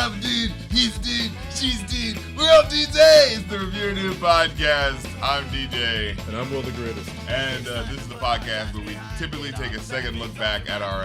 I'm dude, he's dude, she's dude, we're all dudes. Hey, it's the Review Dude podcast. I'm DJ. And I'm Will the Greatest. And this is the podcast where we typically take a second look back at our,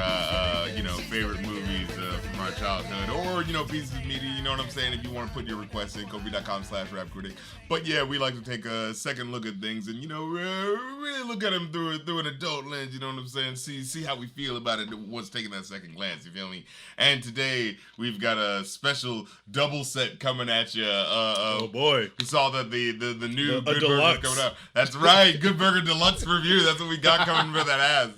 favorite movies from our childhood, or, pieces of media, you know what I'm saying? If you want to put your requests in, kofi.com/rapcritic. But yeah, we like to take a second look at things and, really look at them through an adult lens, you know what I'm saying? See how we feel about it once taking that second glance, you feel me? And today, we've got a special double set coming at you. Oh boy. We saw that the new Good Burger deluxe. coming out. That's right, Good Burger Deluxe review. That's what we got coming for that ass.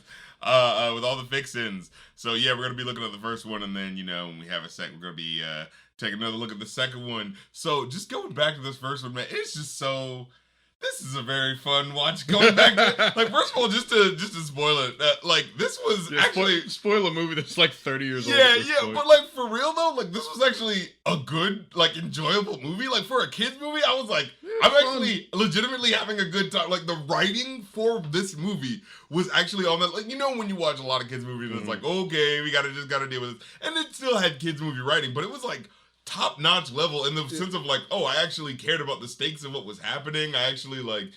With all the fix-ins. So yeah, we're gonna be looking at the first one, and then when we have a sec, we're gonna be taking another look at the second one. So just going back to this first one, man, it's just so. This is a very fun watch. Going back to first of all, just to spoil it, this was actually spoil a movie that's like 30 years old. Yeah, but for real though, this was actually a good, enjoyable movie. For a kids movie, I was like, I'm actually legitimately having a good time. The writing for this movie was actually on that. When you watch a lot of kids movies, it's like, okay, we gotta deal with this, and it still had kids movie writing, but it was top-notch level in the sense of I actually cared about the stakes of what was happening. I actually like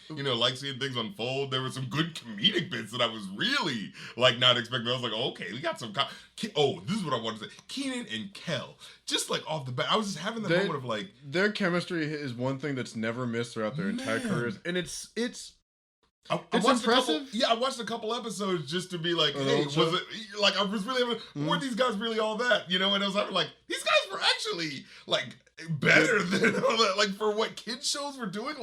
seeing things unfold. There were some good comedic bits that I was really not expecting. I was like, okay, we got some this is what I wanted to say. Kenan and Kel, just off the bat, I was just having that moment of their chemistry is one thing that's never missed throughout their entire careers, and it's it's impressive. I watched a couple episodes just to be like, hey, was it I was really having, were these guys really all that? And I was having these guys were actually better than all that. For what kids shows were doing,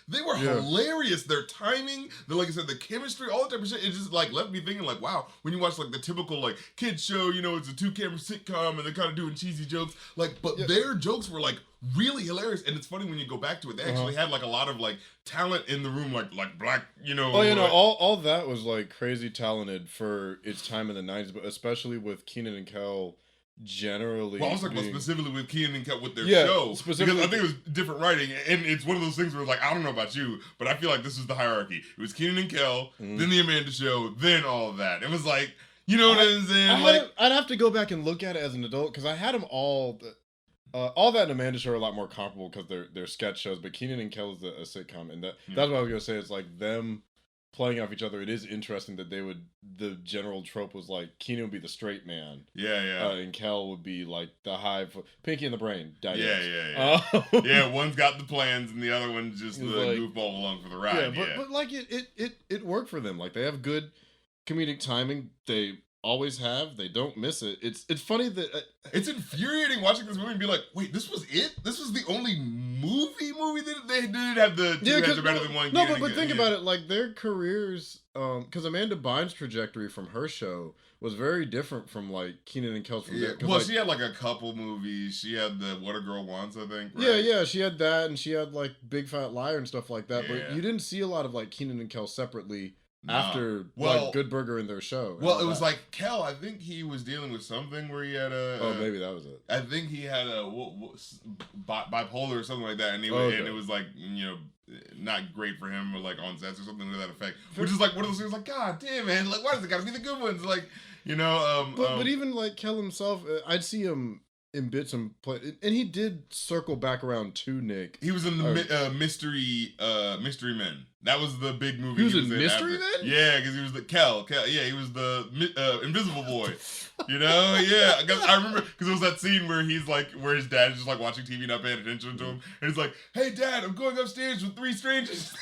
they were hilarious. Their timing, like I said, the chemistry, all that type of shit. It just left me thinking wow, when you watch the typical kids show, it's a 2-camera sitcom and they're kind of doing cheesy jokes, their jokes were really hilarious. And it's funny when you go back to it, they actually had a lot of talent in the room, like black, all that was crazy talented for its time in the 90s, but especially with Kenan and Kel generally. Well, I was talking about specifically with Kenan and Kel with their show, because I think it was different writing, and it's one of those things where it's I don't know about you, but I feel this is the hierarchy. It was Kenan and Kel, then the Amanda Show, then all of that. It was you know what I'm saying? I'd have to go back and look at it as an adult, because I had them all that and Amanda Show are a lot more comparable because they're sketch shows, but Kenan and Kel is a sitcom, and that's what I was gonna say. It's them playing off each other. It is interesting that the general trope was Kenan would be the straight man, and Kel would be the hive, Pinky and the Brain. Yeah. One's got the plans and the other one's just the goofball along for the ride. But it worked for them. They have good comedic timing. They always have. They don't miss it. It's funny that it's infuriating watching this movie and be like, wait, this was it? This was the only movie that they didn't have the two heads are better than one. No, but think about it. Their careers, because Amanda Bynes' trajectory from her show was very different from Kenan and Kel's from there. Well, she had a couple movies. She had the What a Girl Wants, I think. Right? Yeah. She had that, and she had Big Fat Liar and stuff like that. But you didn't see a lot of Kenan and Kel separately. After Good Burger in their show. Well, it was Kel, I think he was dealing with something where he had maybe that was it. I think he had a bipolar or something like that, and it was not great for him, or on sets or something to that effect. Which is one of those things God damn, man, why does it gotta be the good ones? But even Kel himself, I'd see him in bits and play, and he did circle back around to Nick. He was in the Mystery Men. That was the big movie. He was in Mystery Men? Yeah, because he was the Kel. Yeah, he was the Invisible Boy. Yeah. I remember because it was that scene where he's where his dad is just watching TV, not paying attention to him, and he's like, "Hey, Dad, I'm going upstairs with 3 strangers."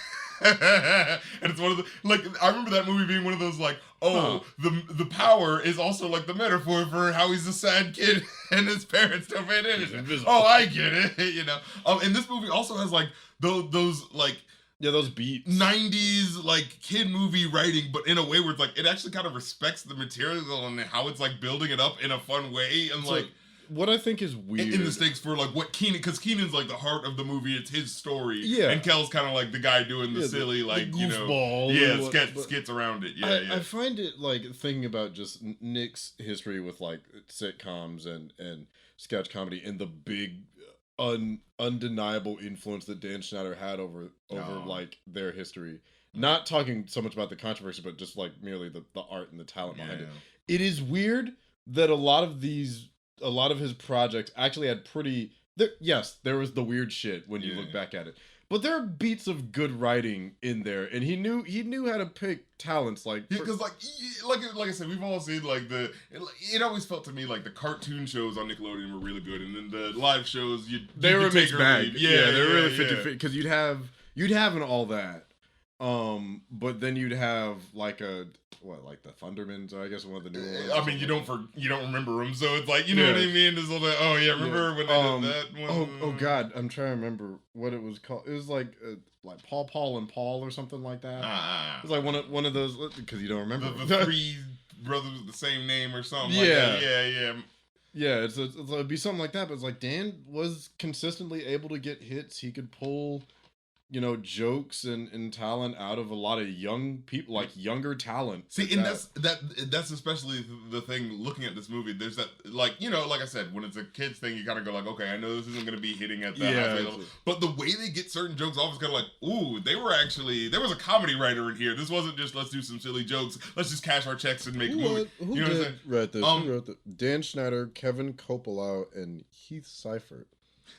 And it's one of the I remember that movie being one of those the power is also the metaphor for how he's a sad kid and his parents don't pay attention. Oh, I get it. And this movie also has those those beats 90s kid movie writing, but in a way where it's it actually kind of respects the material and how it's building it up in a fun way, and what I think is weird in the stakes for what Kenan, because Kenan's the heart of the movie. It's his story, and Kel's kind of the guy doing the silly the goofball, skits around it. I find it thinking about just Nick's history with sitcoms and sketch comedy and the big undeniable influence that Dan Schneider had over their history. Not talking so much about the controversy, but just merely the art and the talent behind it. It is weird that a lot of these a lot of his projects actually had pretty. Yes, there was the weird shit when you look back at it, but there are beats of good writing in there, and he knew how to pick talents like. Because like I said, we've all seen like it always felt to me like the cartoon shows on Nickelodeon were really good, and then the live shows they were a mixed bag. Yeah, they were really 50-50 yeah. because you'd have and all that, but then you'd have like like the Thundermans, I guess one of the new ones. I mean, you don't remember them, so it's like, you know what I mean? It's all like, oh yeah, remember when they did that one? Oh god, I'm trying to remember what it was called. It was like Paul and Paul or something like that. It was like one of those, because you don't remember the three brothers with the same name or something. Yeah, like that. Yeah. Yeah, it'd be something like that. But it's like Dan was consistently able to get hits. He could pull, jokes and talent out of a lot of young people, like younger talent. See, and that's especially the thing looking at this movie. There's that, like, like I said, when it's a kid's thing, you kind of go like, okay, I know this isn't going to be hitting at that high level. But the way they get certain jokes off is kind of like, ooh, there was a comedy writer in here. This wasn't just, let's do some silly jokes. Let's just cash our checks and make a movie. Who did write this? Who wrote this? Dan Schneider, Kevin Coppola, and Heath Seifert.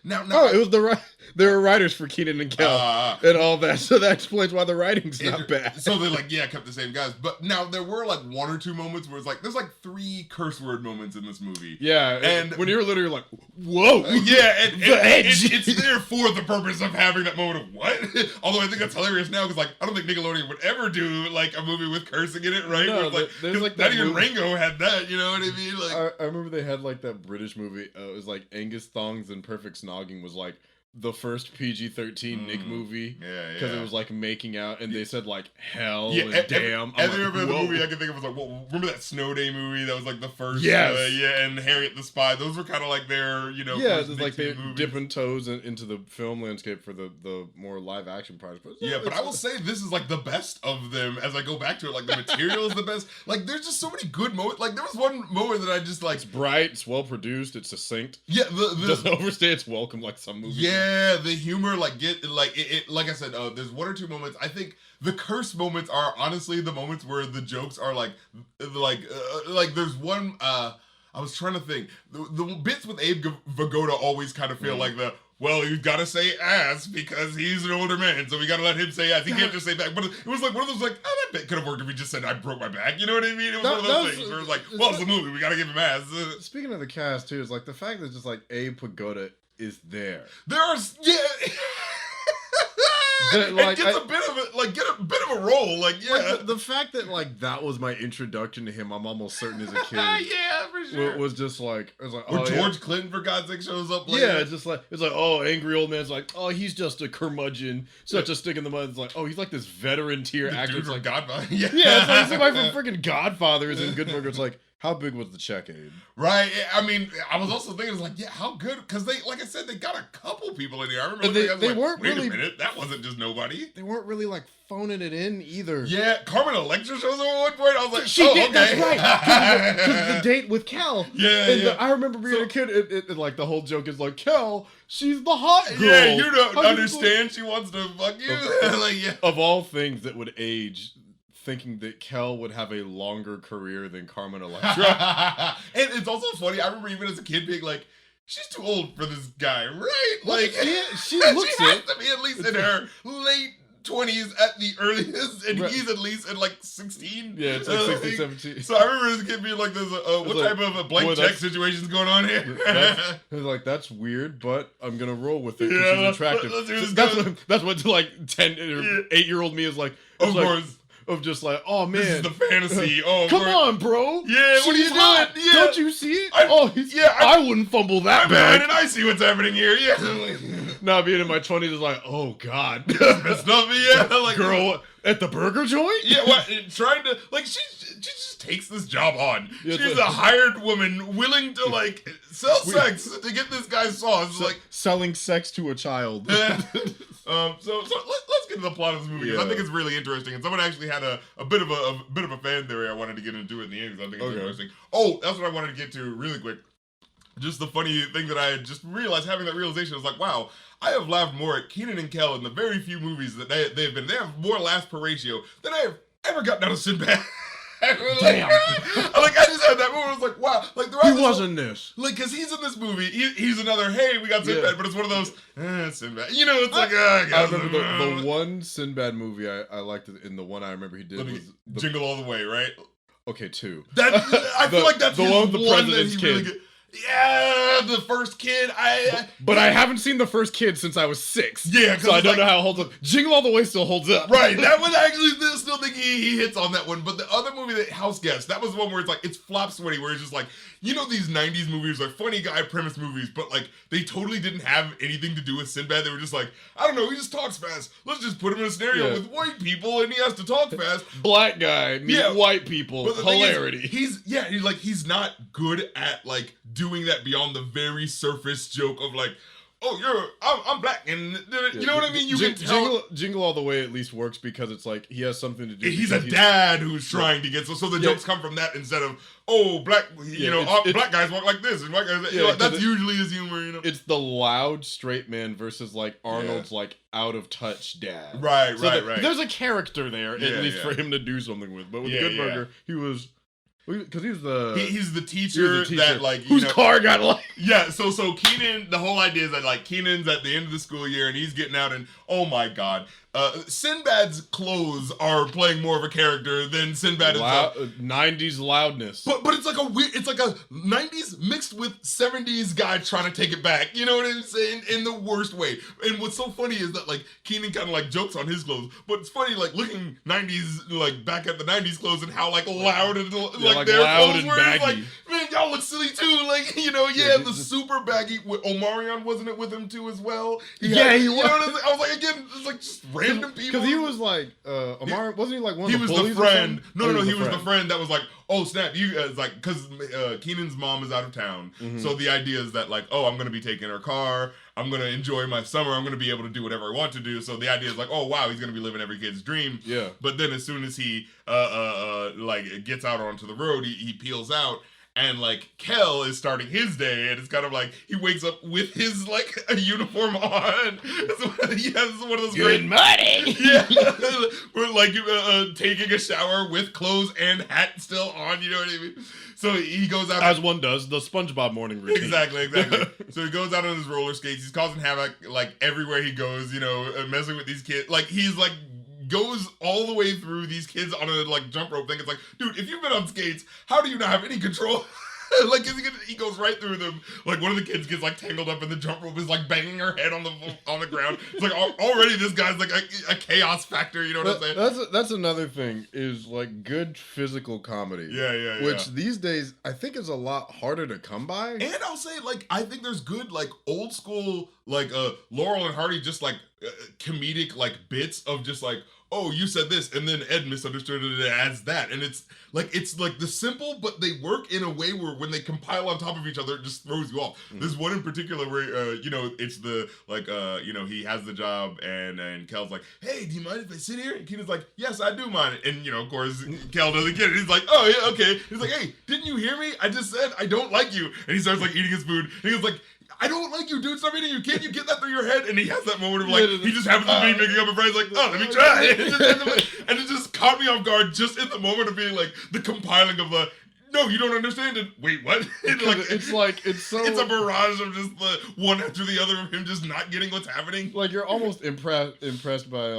Now, it was there were writers for Kenan and Kel and all that, so that explains why the writing's not bad. So they kept the same guys, but now there were like one or two moments where it's like there's like 3 curse word moments in this movie. Yeah, and when you're literally like, whoa, yeah, and it's there for the purpose of having that moment of what. Although I think that's hilarious now because like I don't think Nickelodeon would ever do like a movie with cursing in it, right? No, there's like not even Rango had that, you know what I mean? Like I remember they had like that British movie. It was like Angus Thongs and Perfect Snogging was like the first PG-13 Nick movie, because it was like making out, and they said like hell and damn. Every other movie I can think of was like, well, remember that Snow Day movie that was like the first, yes, and Harriet the Spy. Those were kind of like their, it's like they dipping toes into the film landscape for the more live action projects. But I will say this is like the best of them. As I go back to it, like the material is the best. Like there's just so many good moments. Like there was one moment that I just like. It's bright, it's well produced, it's succinct. Yeah, doesn't overstay its welcome like some movies. Yeah, the humor, like like I said, there's 1 or 2 moments. I think the curse moments are honestly the moments where the jokes are like there's one. I was trying to think. The bits with Abe Vigoda always kind of feel like well, you gotta say ass because he's an older man, so we gotta let him say ass. He can't just say back. But it was like one of those like, that bit could have worked if he just said I broke my back. You know what I mean? It was one of those things where it's like, well, it's the movie, we gotta give him ass. Speaking of the cast too, is like the fact that just like Abe Pagoda is there. There's like, get a bit of a role, like Like the fact that like that was my introduction to him, I'm almost certain as a kid. Yeah, for sure. Was just like, it was like, or George Clinton for God's sake shows up later. Yeah, it's like oh, angry old man's like, oh, he's just a curmudgeon, such a stick in the mud. It's like, oh, he's like this veteran tier actor. Dude from like Godfather. It's like somebody from freaking Godfather is in Good Burger. It's like, how big was the check, Abe? Right. I mean, I was also thinking, it's like, yeah, how good? Because they, like I said, they got a couple people in here. I remember they weren't wait really. Wait a minute, that wasn't just nobody. They weren't really like phoning it in either. Yeah, Carmen Electra shows up at one point. I was like, okay. That's right. Because the date with Kel. Yeah. I remember being a kid. It like the whole joke is like, Kel, she's the hot girl. Yeah, you don't understand. She wants to fuck you. Of all things that would age, thinking that Kel would have a longer career than Carmen Electra. And it's also funny, I remember even as a kid being like, she's too old for this guy, right? Like, she looks she has to be at least in her late 20s at the earliest, and he's at least in like 16. Yeah, it's like 16, 17. So I remember as a kid being like, "There's what type of a blank check situation's going on here?" That's weird, but I'm gonna roll with it because she's attractive. That's what like 10 or 8-year-old me is like. Of course. Of just like, oh man, this is the fantasy. Oh, come on, bro. Yeah, what are you doing? Yeah. Don't you see it? I wouldn't fumble that bad. And I see what's happening here. Yeah. Now being in my 20s is like, oh god, like girl at the burger joint. Yeah, what? Trying to like she just takes this job on. She's a hired woman willing to like sell sex to get this guy's sauce. Like selling sex to a child. So let's get into the plot of this movie because I think it's really interesting, and someone actually had a bit of a fan theory I wanted to get into it in the end because I think it's interesting. Oh, that's what I wanted to get to really quick. Just the funny thing that I had just realized, having that realization, was like, wow, I have laughed more at Kenan and Kel in the very few movies that they've been. They have more laughs per ratio than I have ever gotten out of Sinbad. Damn. Like I just had that moment. I was like, wow. Like He wasn't this. Like, cause he's in this movie. He's another. Hey, we got Sinbad, Yeah. but it's one of those. Sinbad. You know, it's like. I I remember the one Sinbad movie I liked it, and the one I remember he did was Jingle All the Way, right? Okay, 2. That I feel like that's the his one with the one president's that he kid. really get. Yeah, the first kid. But I haven't seen the first kid since I was 6. Yeah, 'cause so I it's don't like- know how it holds up. Jingle All the Way still holds up. Right, that one actually still think he hits on that one. But the other movie, that House Guest, that was the one where it's like it's flop sweaty, where it's just like, you know, these '90s movies, like funny guy premise movies, but like they totally didn't have anything to do with Sinbad. They were just like, I don't know, he just talks fast. Let's just put him in a scenario Yeah. with white people, and he has to talk fast. Black guy, meet Yeah. white people, But the thing is, hilarity. he's not good at like doing that beyond the very surface joke of like, oh, I'm black, and you know what I mean. You can tell. Jingle All the Way at least works because it's like he has something to do. He's a dad who's trying to get so the jokes come from that instead of black black guys walk like this and white guys that's usually his humor, you know. It's the loud straight man versus like Arnold's like out of touch dad. Right. There's a character there at least for him to do something with. But with Good Burger, he was because he was he's the teacher that like whose car got like so Keenan, the whole idea is that like Keenan's at the end of the school year and he's getting out and oh my god, Sinbad's clothes are playing more of a character than Sinbad himself. 90s loudness. But it's like it's like a 90s mixed with 70s guy trying to take it back. You know what I'm saying? In the worst way. And what's so funny is that like Keenan kind of like jokes on his clothes, but it's funny like looking 90s like back at the 90s clothes and how like loud and like their loud clothes and were. baggy. Like, man, y'all look silly too. Like, you know, the super baggy. Omarion wasn't it with him too as well? He was. You know what I'm saying? I was like, again, it's like just random people. Because he was like, Omar, wasn't he like one of the bullies? He was the friend. No, he was friend. the friend that was like, oh snap, you guys, like, because Keenan's mom is out of town. Mm-hmm. So the idea is that like, oh, I'm going to be taking her car. I'm going to enjoy my summer. I'm going to be able to do whatever I want to do. So the idea is like, oh wow, he's going to be living every kid's dream. Yeah. But then as soon as he like gets out onto the road, he peels out. And like Kel is starting his day, and it's kind of like he wakes up with his like a uniform on. He has one of those Good morning. Yeah, we're like taking a shower with clothes and hat still on. You know what I mean? So he goes out as one does, the SpongeBob morning routine. Exactly. So he goes out on his roller skates. He's causing havoc like everywhere he goes. You know, messing with these kids. Like he's like goes all the way through these kids on a like jump rope thing. It's like, dude, if you've been on skates, how do you not have any control? Like he goes right through them. Like one of the kids gets like tangled up in the jump rope, is like banging her head on the ground. It's like already this guy's like a chaos factor. You know what I'm saying? That's another thing is like good physical comedy. Yeah. Which these days I think is a lot harder to come by. And I'll say like I think there's good like old school like Laurel and Hardy just like comedic like bits of just like, oh, you said this, and then Ed misunderstood it as that, and it's like the simple, but they work in a way where when they compile on top of each other, it just throws you off. There's one in particular where it's the like he has the job, and Kel's like, hey, do you mind if I sit here? And Keenan's like, yes, I do mind it, and of course Kel doesn't get it. He's like, oh yeah, okay. He's like, hey, didn't you hear me? I just said I don't like you, and he starts like eating his food, and he's like, I don't like you, dude. Stop eating you. Can't you get that through your head? And he has that moment of like, he just happens to be making up a phrase like, oh, let me try. And it just caught me off guard just in the moment of being like the compiling of the, no, you don't understand it. Wait, what? It's a barrage of just the one after the other of him just not getting what's happening. Like you're almost impressed by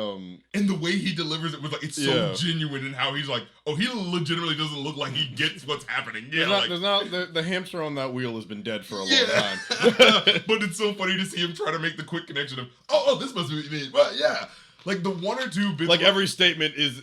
and the way he delivers it was like it's so genuine and how he's like, oh, he legitimately doesn't look like he gets what's happening. Yeah, the hamster on that wheel has been dead for a long time. But it's so funny to see him try to make the quick connection of, oh, this must be me. Well, yeah. Like the one or two bits, like every statement is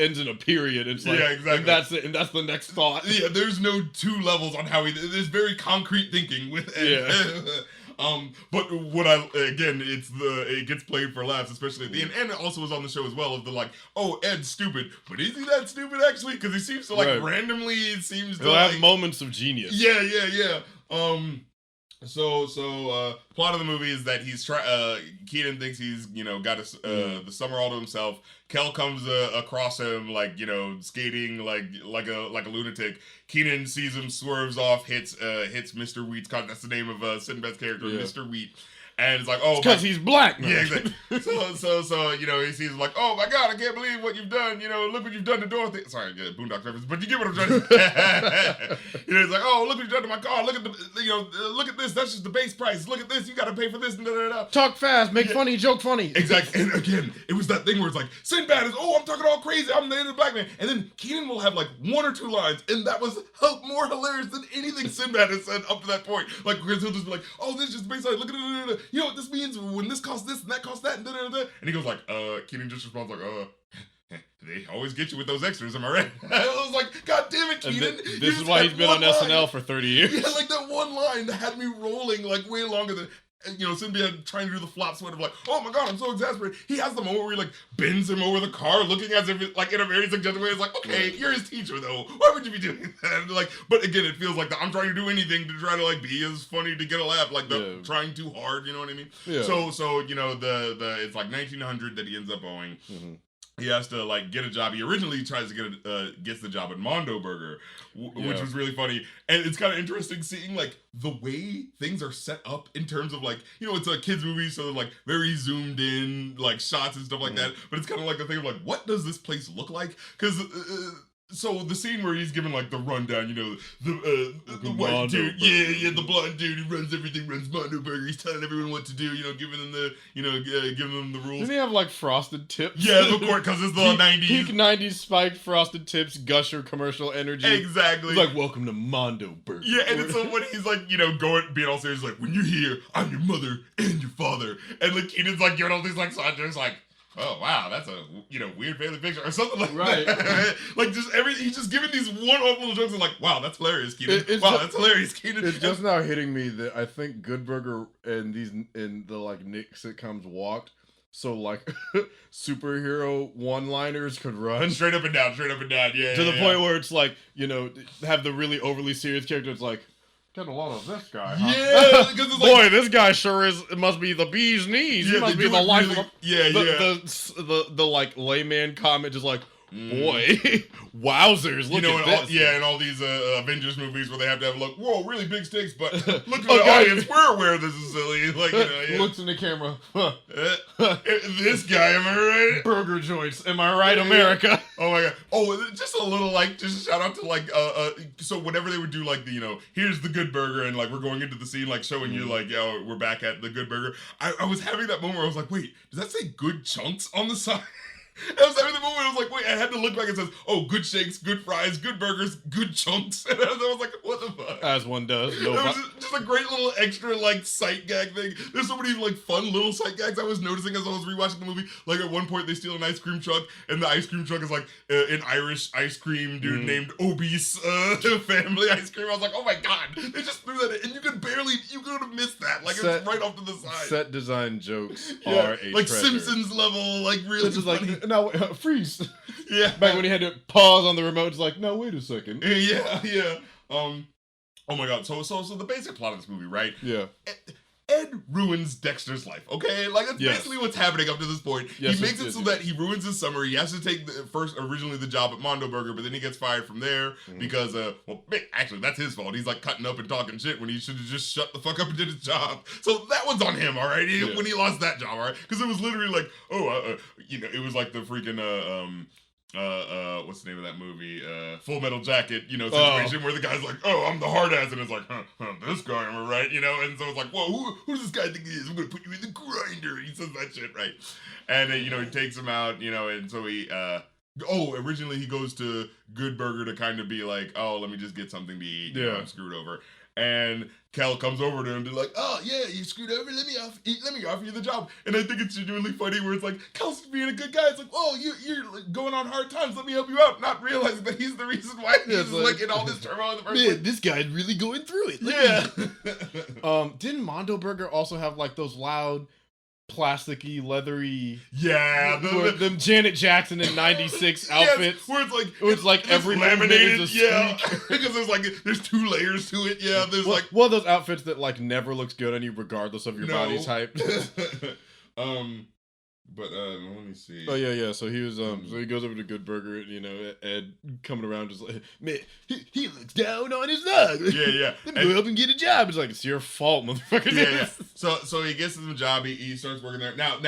ends in a period. It's like, exactly, and that's it, and that's the next thought. Yeah, there's no two levels on how there's very concrete thinking with Ed. Yeah. But what it gets played for laughs, especially at the end, and it also was on the show as well of the like, oh, Ed's stupid, but is he that stupid actually? Because he seems to like randomly He'll have moments of genius. Yeah. So plot of the movie is that he's Keenan thinks he's got the summer all to himself. Kel comes across him like skating like a lunatic. Keenan sees him, swerves off, hits Mr. Wheat's car. That's the name of Sinbad's character, Mr. Wheat. and it's like, oh, because he's black. Man. yeah, exactly. So you know, he sees like, oh my god, I can't believe what you've done. You know, look what you've done to Dorothy. Sorry, yeah, Boondock reference, but you get what I'm trying to say. You know, it's like, oh, look what you've done to my car. Look at the, you know, look at this. That's just the base price. Look at this. You got to pay for this and da da da. Talk fast, make funny, joke funny. Exactly. And again, it was that thing where it's like, Sinbad is, oh, I'm talking all crazy. I'm the black man. And then Keenan will have like one or two lines, and that was more hilarious than anything Sinbad has said up to that point. Like, because he'll just be like, oh, this is just basically, look at it. You know what this means when this costs this and that costs that, and da da da. And he goes like, Keenan just responds like, they always get you with those extras, am I right? I was like, God damn it, Keenan. This is why he's been on SNL for 30 years. Yeah, like that one line that had me rolling like way longer than, you know, Sinbad trying to do the flop sweat of like, oh my god, I'm so exasperated. He has the moment where he like bends him over the car, looking as if it, like in a very suggestive way. It's like, okay, you're his teacher though. Why would you be doing that? And like, but again, it feels like I'm trying to do anything to try to like be as funny to get a laugh, like trying too hard. You know what I mean? Yeah. So you know the it's like 1900 that he ends up owing. Mm-hmm. He has to like get a job. He originally tries to gets the job at Mondo Burger, which was really funny. And it's kind of interesting seeing like the way things are set up in terms of like, you know, it's a kids movie, so like very zoomed in like shots and stuff like that. But it's kind of like a thing of like, what does this place look like? Because so the scene where he's giving like the rundown, you know, the white dude, yeah, the blonde dude who runs everything, runs Mondo Burger. He's telling everyone what to do, you know, giving them the, you know, giving them the rules. Didn't he have like frosted tips? Yeah, of course, because it's the 90s. Peak 90s spiked frosted tips, gusher commercial energy. Exactly. It's like, welcome to Mondo Burger. Yeah, and it's so when he's like, you know, being all serious, like, when you're here, I'm your mother and your father. And like Keenan's like giving all these like side jokes, like, oh wow, that's a, you know, weird family picture or something like that. Like just he's just giving these one-off little jokes and like, wow, that's hilarious, Keenan. That's hilarious, Keenan. It's just now hitting me that I think Good Burger and the like Nick sitcoms walked, so like superhero one-liners could run straight up and down, yeah. To the point where it's like, you know, have the really overly serious character. It's like, got a lot of this guy, huh? Yeah, because it's like, boy, this guy sure is. It must be the bee's knees. Yeah, he must be the life really, of the like layman comment, just like, boy, wowzers! Look at this. And all these Avengers movies where they have to have like, whoa, really big stakes, but look at the audience. We're aware this is silly. Like, you know, looks in the camera. This guy, am I right? Burger joints, am I right, America? Oh my god! Oh, just a little like, just a shout out to like, so whenever they would do like the, you know, here's the Good Burger, and like we're going into the scene like showing you like, yo, we're back at the Good Burger. I was having that moment where I was like, wait, does that say Good Chunks on the side? I was having the moment. I was like, wait, I had to look back and says, oh, good shakes, good fries, good burgers, good chunks. And I was like, what the fuck? As one does. No, it was just a great little extra like sight gag thing. There's so many like fun little sight gags I was noticing as I was rewatching the movie. Like at one point they steal an ice cream truck, and the ice cream truck is like an Irish ice cream dude named Obese Family Ice Cream. I was like, oh my god, they just threw that in, and you could have missed that. Like it's right off to the side. Set design jokes are a like treasure. Simpsons level, like really funny. Like, no, freeze. Yeah. Back when he had to pause on the remote, it's like, no, wait a second. Yeah. Oh my god. So the basic plot of this movie, right? Yeah. Ed ruins Dexter's life, okay? Like, that's basically what's happening up to this point. He makes it so that he ruins his summer. He has to take originally the job at Mondo Burger, but then he gets fired from there because, actually, that's his fault. He's, like, cutting up and talking shit when he should have just shut the fuck up and did his job. So that one's on him, all right? When he lost that job, all right? Because it was literally like, you know, it was like the freaking, what's the name of that movie? Full Metal Jacket, you know, situation where the guy's like, oh, I'm the hard ass, and it's like, this guy, am I right? You know, and so it's like, whoa, who does this guy think he is? I'm gonna put you in the grinder. He says that shit, right? And you know, he takes him out, you know, and so he originally he goes to Good Burger to kind of be like, oh, let me just get something to eat. You know, I'm screwed over. And Kel comes over to him to like, oh yeah, you screwed over. Let me offer you the job. And I think it's genuinely funny where it's like Kel's being a good guy. It's like, oh, you're going on hard times. Let me help you out. Not realizing that he's the reason why he's like in all this turmoil in the first place. This guy's really going through it. Yeah. Didn't Mondo Burger also have like those loud, plasticky, leathery, them Janet Jackson in '96 outfits, where it's like every laminated, because there's two layers to it. Yeah, there's one of those outfits that like never looks good on you, regardless of your body type. But let me see. Oh yeah. So he was so he goes over to Good Burger, and you know, Ed coming around just like, man, he looks down on his luck. Yeah. Let me go up and get a job. It's like, it's your fault, motherfucker. Yeah. So he gets him a job. He starts working there. Now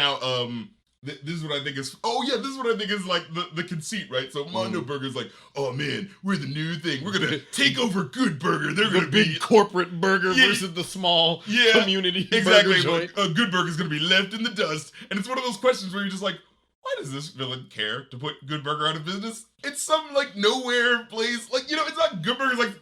this is what I think is. Oh yeah, this is what I think is like the conceit, right? So Mondo Burger's like, oh man, we're the new thing. We're gonna take over Good Burger. They're gonna be big corporate burger versus the small community exactly. burger joint. Good Burger's gonna be left in the dust, and it's one of those questions where you're just like, why does this villain care to put Good Burger out of business? It's some like nowhere place, like, you know, it's not Good Burger's like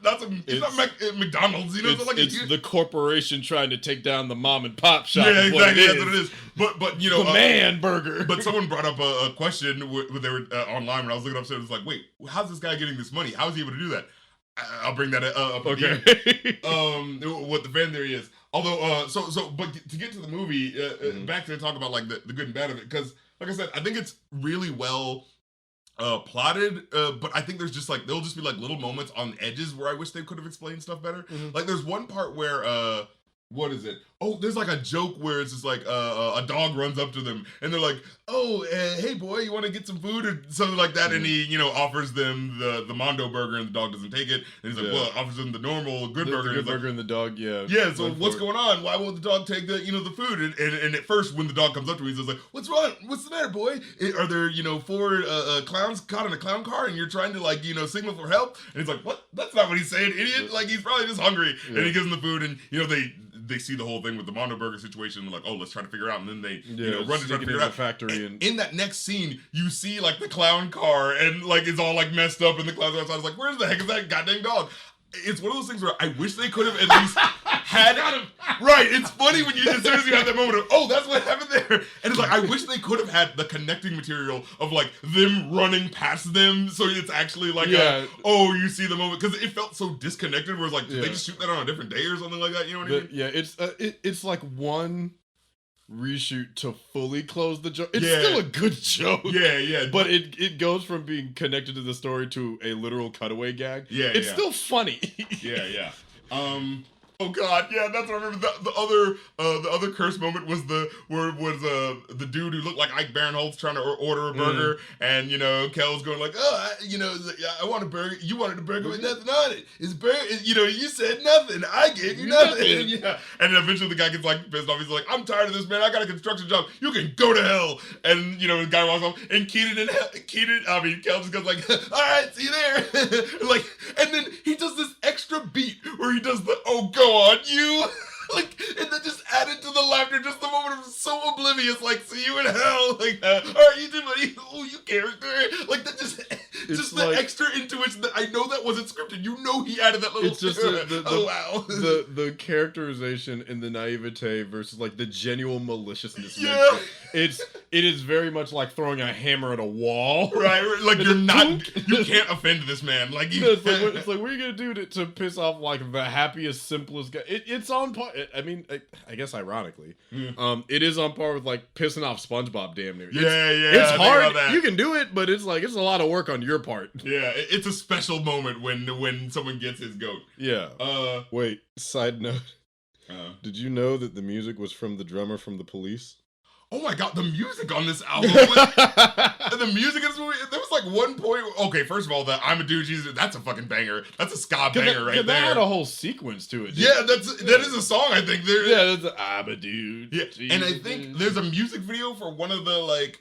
it's not McDonald's, you know. It's the corporation trying to take down the mom and pop shop. Yeah, exactly. That's what it is. But you know, the man burger. But someone brought up a question when they were online when I was looking up. So it was like, wait, how's this guy getting this money? How is he able to do that? I'll bring that up. Okay. What the fan theory is. Although, but to get to the movie, back to talk about like the good and bad of it, because like I said, I think it's really well plotted, but I think there's just like there'll just be like little moments on edges where I wish they could have explained stuff better. Like there's one part where what is it? Oh, there's like a joke where it's just like a dog runs up to them and they're like, "Oh, hey boy, you want to get some food or something like that?" And he, you know, offers them the Mondo burger and the dog doesn't take it. And he's like, "Well," offers them the normal Good Burger. The Good Burger and the dog, yeah. Yeah. So what's going on? Why won't the dog take the the food? And at first, when the dog comes up to him, he's just like, "What's wrong? What's the matter, boy? Are there 4 clowns caught in a clown car and you're trying to like signal for help?" And he's like, "What? That's not what he's saying, idiot! Like he's probably just hungry." And he gives him the food, and they see the whole thing with the Mondo Burger situation. They're like, oh, let's try to figure it out. And then they run to try to figure it out. Factory and in that next scene, you see like the clown car and like it's all like messed up and the clowns are outside. It's like, where the heck is that goddamn dog? It's one of those things where I wish they could have at least had right. It's funny when as soon as you have that moment of, oh, that's what happened there. And it's like, I wish they could have had the connecting material of like them running past them. So it's actually like, you see the moment. Because it felt so disconnected where it's like, did they just shoot that on a different day or something like that? You know what I mean? Yeah, it's like one reshoot to fully close the joke. It's still a good joke. Yeah. But it goes from being connected to the story to a literal cutaway gag. It's still funny. Yeah. Oh god, yeah, that's what I remember. The other curse moment was the dude who looked like Ike Barinholtz trying to order a burger, and Kel's going like, oh, I want a burger. You wanted a burger with nothing on it. It's burger. You said nothing. I gave you nothing. Yeah. And then eventually the guy gets like pissed off. He's like, I'm tired of this, man. I got a construction job. You can go to hell. And the guy walks off, and Kel just goes like, all right, see you there. Like, and then he does this extra beat where he does the go on you. Like, and then just added to the laughter, just the moment of so oblivious, like, see you in hell, like, all right, you did what you character, like, that just the like, extra intuition that I know that wasn't scripted, he added that little, it's just wow. The characterization and the naivete versus, like, the genuine maliciousness. Yeah. It is very much like throwing a hammer at a wall. Right, like, you can't offend this man, like, it's like, what are you gonna do to piss off, like, the happiest, simplest guy? It's on par. I mean, I guess ironically, it is on par with like pissing off SpongeBob damn near. It's hard. You can do it, but it's like it's a lot of work on your part. Yeah, it's a special moment when someone gets his goat. Yeah. Wait. Side note. Did you know that the music was from the drummer from The Police? Oh my god, the music on this album the music in this movie, there was like one point, okay, first of all, the I'm a Dude, Jesus, that's a fucking banger. That's a ska banger right there. That had a whole sequence to it. Yeah, that is a song, I think. That's I'm a Dude. Yeah, Jesus. And I think there's a music video for one of the like,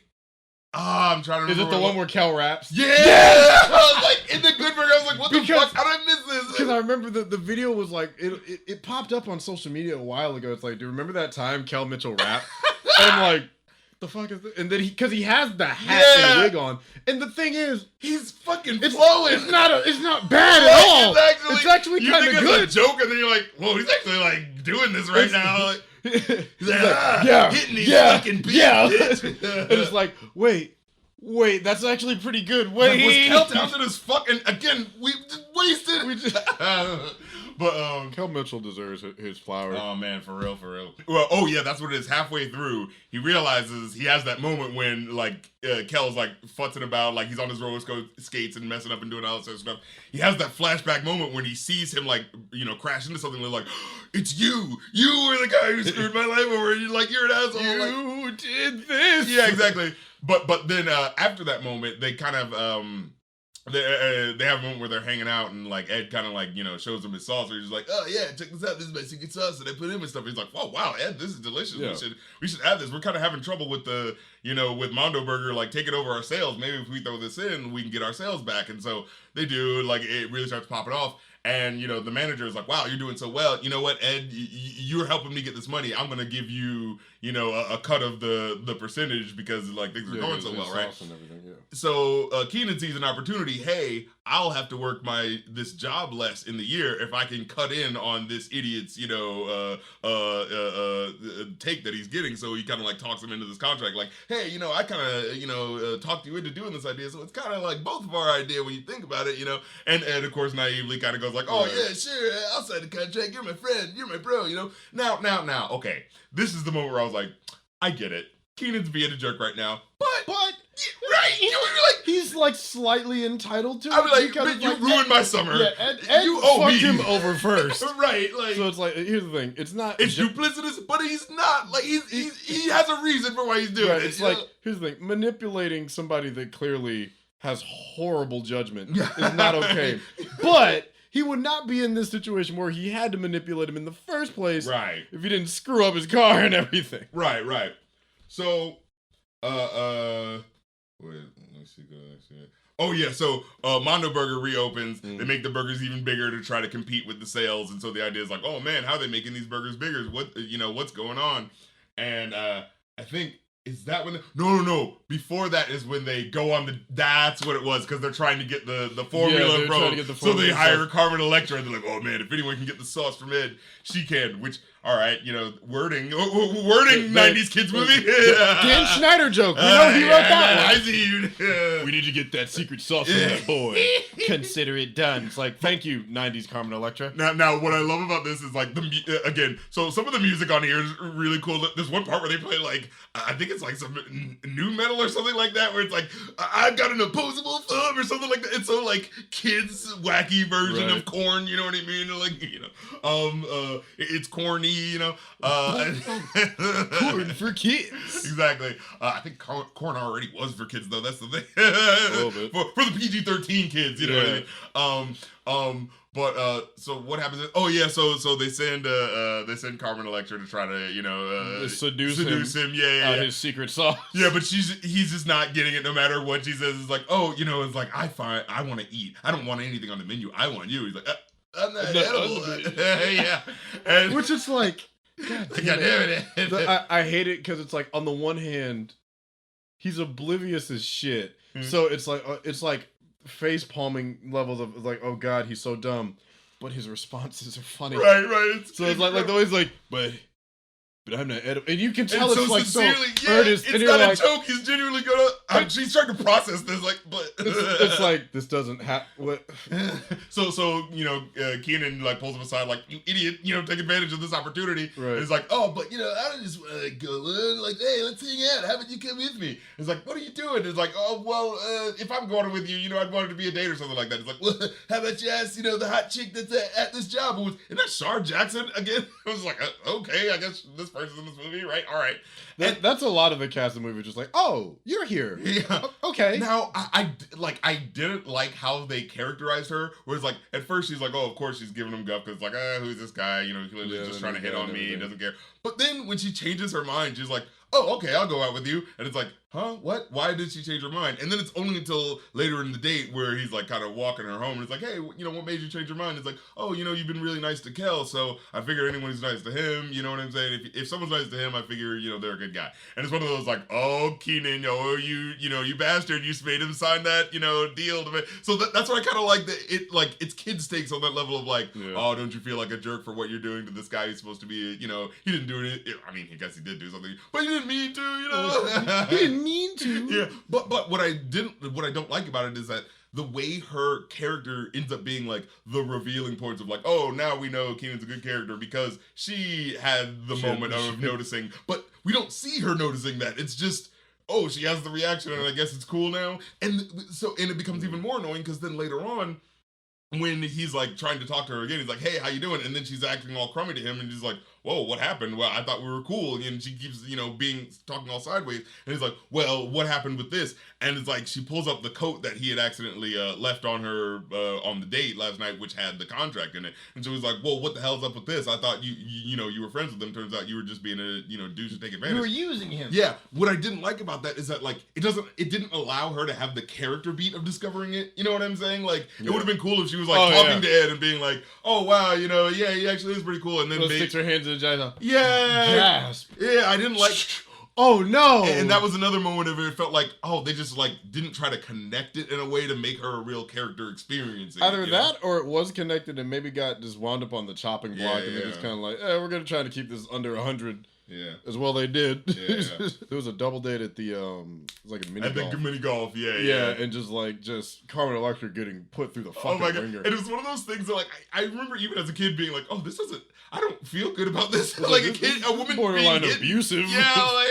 I'm trying to remember. Is it the one where Kel raps? Yeah! I was like, in the Good Burger, I was like, what the fuck? How did I miss this? Because I remember the video was like, it popped up on social media a while ago. It's like, do you remember that time Kel Mitchell rapped? And I'm like, the fuck is this? And then because he has the hat and wig on, and the thing is, he's fucking flowing. It's not bad at all. It's actually kind of good. It's a joke, and then you're like, whoa, he's actually like doing this right now. Like, he's like, hitting these fucking beats. And it's like, wait, that's actually pretty good. Wait, was Kel Townsend as fucking again? We just wasted. But Kel Mitchell deserves his flowers. oh man, for real, for real. Well, oh yeah, that's what it is. Halfway through, he realizes he has that moment when like Kel's like futzing about, like he's on his roller skates and messing up and doing all that sort of stuff. He has that flashback moment when he sees him like crash into something. And like, it's you. You were the guy who screwed my life over. You're an asshole. You did this. Yeah, exactly. But then after that moment, they kind of they have a moment where they're hanging out and like Ed kind of like shows them his sauce. Where he's like, oh yeah, check this out. This is my secret sauce that I put in with stuff. He's like, oh wow, Ed, this is delicious. Yeah. We should have this. We're kind of having trouble with the with Mondo Burger like taking over our sales. Maybe if we throw this in, we can get our sales back. And so they do. Like it really starts popping off. And, the manager is like, wow, you're doing so well. You know what, Ed? You're helping me get this money. I'm going to give you, a cut of the percentage because, like, things are going so well, right? And everything, yeah. So Keenan sees an opportunity. Hey, I'll have to work this job less in the year if I can cut in on this idiot's, take that he's getting. So he kind of, like, talks him into this contract. Like, hey, I kind of, talked you into doing this idea. So it's kind of, like, both of our idea when you think about it, And Ed, of course, naively kind of goes like, oh, yeah, sure, I'll sign the contract. You're my friend. You're my bro, Now, okay. This is the moment where I was like, I get it. Keenan's being a jerk right now. But right. You're like, he's like slightly entitled to it. I mean, like, because, you ruined my summer. Yeah, Ed you owe fucked me. him over first. Right, like. So it's like, here's the thing. It's duplicitous, but he's not. Like, he has a reason for why he's doing it. It's like, here's the thing. Manipulating somebody that clearly has horrible judgment is not okay. But he would not be in this situation where he had to manipulate him in the first place. Right. If he didn't screw up his car and everything. Right. So, wait, let me see. Oh yeah, so Mondo Burger reopens. They make the burgers even bigger to try to compete with the sales, and so the idea is like, oh man, how are they making these burgers bigger? What's going on? And I think. Is that when? No. Before that is when they go on that's what it was, because they're trying to get the formula from. So they hire Carmen Electra, and they're like, oh man, if anyone can get the sauce from Ed, she can. Which, all right, wording 90s kids movie. Dan Schneider joke. We know he wrote that one. I see you. We need to get that secret sauce from that boy. Consider it done. It's like, thank you, 90s Carmen Electra. Now, what I love about this is like again. So some of the music on here is really cool. There's one part where they play like I think it's like some new metal or something like that, where it's like I've got an opposable thumb or something like that. It's so like kids wacky version of Korn. You know what I mean? Like it's corny. Korn for kids. Exactly. I think Korn already was for kids though. That's the thing. A little bit. for the PG-13 kids. You know what I mean? But so what happens is, so they send Carmen Electra to try to seduce him. Yeah. His secret sauce. Yeah, but he's just not getting it no matter what she says. It's like, it's like I want to eat. I don't want anything on the menu. I want you. He's like, I'm not edible. Yeah. And which is like, God damn it. I hate it because it's like, on the one hand, he's oblivious as shit. So it's like face palming levels of like, oh god, he's so dumb, but his responses are funny. Right. So it's like the way he's like, but I'm not edible, and you can tell it's so like so earnest. It's and not like, a joke. He's genuinely gonna. She's trying to process this, like, but it's like this doesn't have what. So Keenan like pulls him aside, like, you idiot, take advantage of this opportunity. Right. And he's like, oh, but I don't just want to go in. Like, hey, let's hang out. How about you come with me? It's like, what are you doing? It's like, oh well, if I'm going with you, I'd want it to be a date or something like that. It's like, well, how about you ask the hot chick that's at this job? Isn't that Shar Jackson again? I was like, okay, I guess this person's in this movie, right? All right. That's a lot of the cast of the movie, just like, oh, you're here. Yeah. Okay. Now, I didn't like how they characterized her, where it's like, at first she's like, oh, of course she's giving him guff, because it's like, who's this guy? He's just trying to hit on me, he doesn't care. But then when she changes her mind, she's like, oh, okay, I'll go out with you. And it's like, huh? What? Why did she change her mind? And then it's only until later in the date where he's like kind of walking her home and it's like, hey, what made you change your mind? It's like, oh, you've been really nice to Kel, so I figure anyone who's nice to him, you know what I'm saying? If someone's nice to him, I figure, they're a good guy. And it's one of those like, oh, Keenan, you bastard, you made him sign that, deal. So that's what I kind of like, it's kid stakes on that level of like, oh, don't you feel like a jerk for what you're doing to this guy who's supposed to be, he didn't do it. I mean, I guess he did do something, but he didn't mean to, you know. He didn't mean to. Yeah, but what I don't like about it is that the way her character ends up being like the revealing points of like, oh, now we know Keenan's a good character because she had the moment of noticing, but we don't see her noticing that. It's just, oh, she has the reaction and I guess it's cool now. And it becomes even more annoying because then later on, when he's like trying to talk to her again, he's like, hey, how you doing? And then she's acting all crummy to him and he's like, whoa, what happened? Well, I thought we were cool. And she keeps, talking all sideways. And he's like, well, what happened with this? And it's like, she pulls up the coat that he had accidentally left on her on the date last night, which had the contract in it. And so he's like, well, what the hell's up with this? I thought you were friends with him. Turns out you were just being a, douche to take advantage. You were using him. Yeah. What I didn't like about that is that like, it didn't allow her to have the character beat of discovering it. You know what I'm saying? Like, it would have been cool if she was like talking to Ed and being like, oh, wow, yeah, he actually is pretty cool. And then sticks her hands in the vagina. Yeah. Gasp. Yeah, I didn't like. Oh no! And that was another moment of it felt like, oh, they just like didn't try to connect it in a way to make her a real character experience. Either that or it was connected and maybe got just wound up on the chopping block and they're just kind of like, we're gonna try to keep this under 100. Yeah. As well they did. Yeah. There was a double date at the it was like a mini golf. I think mini golf, yeah, and just Carmen Electra getting put through the fucking ringer. And it was one of those things that like I remember even as a kid being like, oh, this doesn't, I don't feel good about this. Like a woman borderline being abusive. Yeah,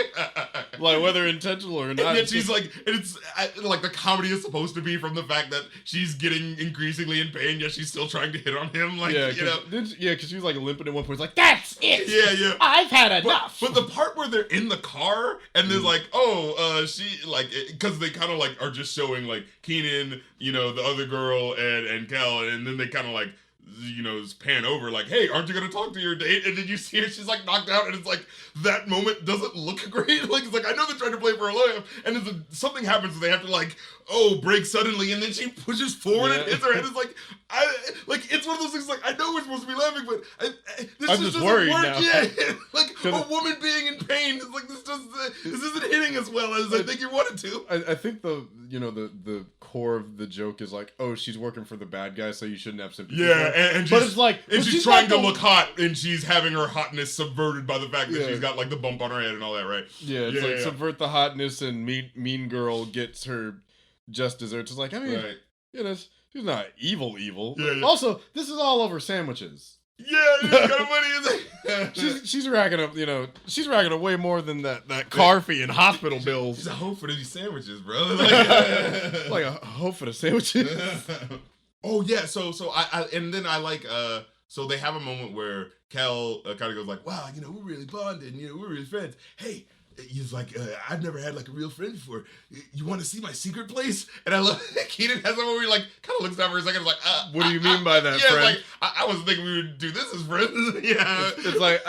like whether intentional or not. And yet she's like, and it's like the comedy is supposed to be from the fact that she's getting increasingly in pain, yet she's still trying to hit on him. Like, because she was like limping at one point. It's like, that's it. Yeah. I've had enough. But the part where they're in the car and there's like, she like, because they kind of like are just showing like Keenan, the other girl and Kel, and then they kind of like, pan over like, hey, aren't you gonna talk to your date? And then you see her, she's like knocked out, and it's like that moment doesn't look great. Like, it's like, I know they're trying to play for a laugh, and something happens and they have to like, break suddenly, and then she pushes forward and hits her head. It's like, it's one of those things like, I know we're supposed to be laughing, but I'm just worried work. now. Yeah, like a woman being in pain. It's like, this isn't hitting as well as I think you wanted to. I think the core of the joke is like, oh, she's working for the bad guy, so you shouldn't have sympathy. Yeah, and but it's like, and she's trying to look hot, and she's having her hotness subverted by the fact that she's got like the bump on her head and all that, right? Yeah, it's subvert the hotness, and mean girl gets her just desserts. It's like, I mean, she's not evil. Yeah. Also, this is all over sandwiches. Yeah, she's got money. she's racking up, she's racking up way more than that car fee and hospital bills. She's a hoe for these sandwiches, bro. Like a hoe for the sandwiches. Oh yeah, so I and then I like so they have a moment where Kel kind of goes like, wow, we're really bonded, we're really friends. Hey. He's like, I've never had like a real friend before. You want to see my secret place? And I love Keenan has one where he like kind of looks down for a second. Like, what do you mean by that, friend? Like I wasn't thinking we would do this as friends. Yeah, it's like,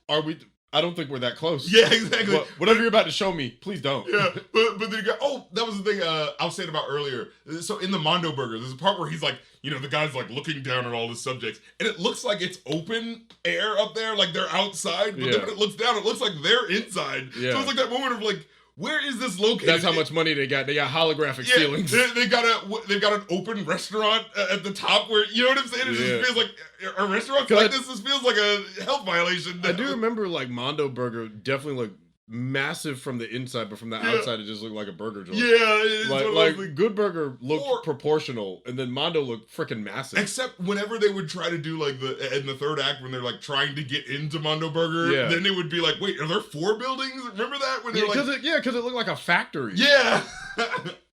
are we? I don't think we're that close. Yeah, exactly. Whatever you're about to show me, please don't. Yeah, but then you go, that was the thing I was saying about earlier. So in the Mondo Burger, there's a part where he's like, the guy's like looking down at all his subjects, and it looks like it's open air up there, like they're outside, but then when it looks down, it looks like they're inside. Yeah. So it's like that moment of like, where is this located? That's how much money they got. They got holographic ceilings. They've got an open restaurant at the top where, you know what I'm saying? It just feels like a restaurant like this. This feels like a health violation. I do remember like Mondo Burger definitely looked massive from the inside, but from the outside it just looked like a burger joint. Yeah, like Good Burger looked proportional, and then Mondo looked freaking massive. Except whenever they would try to do like in the third act when they're like trying to get into Mondo Burger, then it would be like, wait, are there 4 buildings? Remember that when they're because it looked like a factory. Yeah.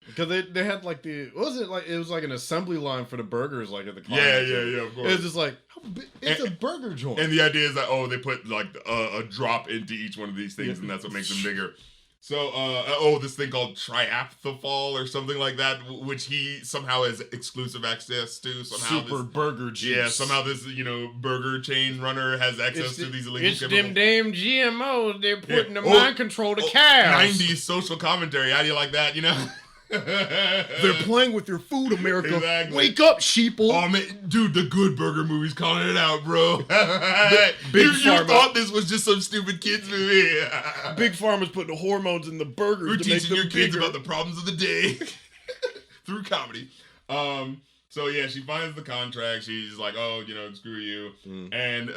Because they had like it was like an assembly line for the burgers, like at the yeah, of course. It's just like it's a burger joint. And the idea is that they put like a drop into each one of these things, and that's what makes them bigger. So this thing called Triathafall or something like that, which he somehow has exclusive access to. Somehow burger juice. Yeah, somehow this burger chain runner has access to these illegal chemicals. It's them damn GMOs they're putting the mind control to cows. 90s social commentary. How do you like that? They're playing with your food, America. Exactly. Wake up, sheeple. Oh man, dude, the Good Burger movie's calling it out, bro. Big you thought this was just some stupid kids movie. Big Pharma's putting hormones in the burgers. We're to teaching make your them kids bigger. about the problems of the day through comedy. So yeah, she finds the contract. She's like, "Oh, screw you." And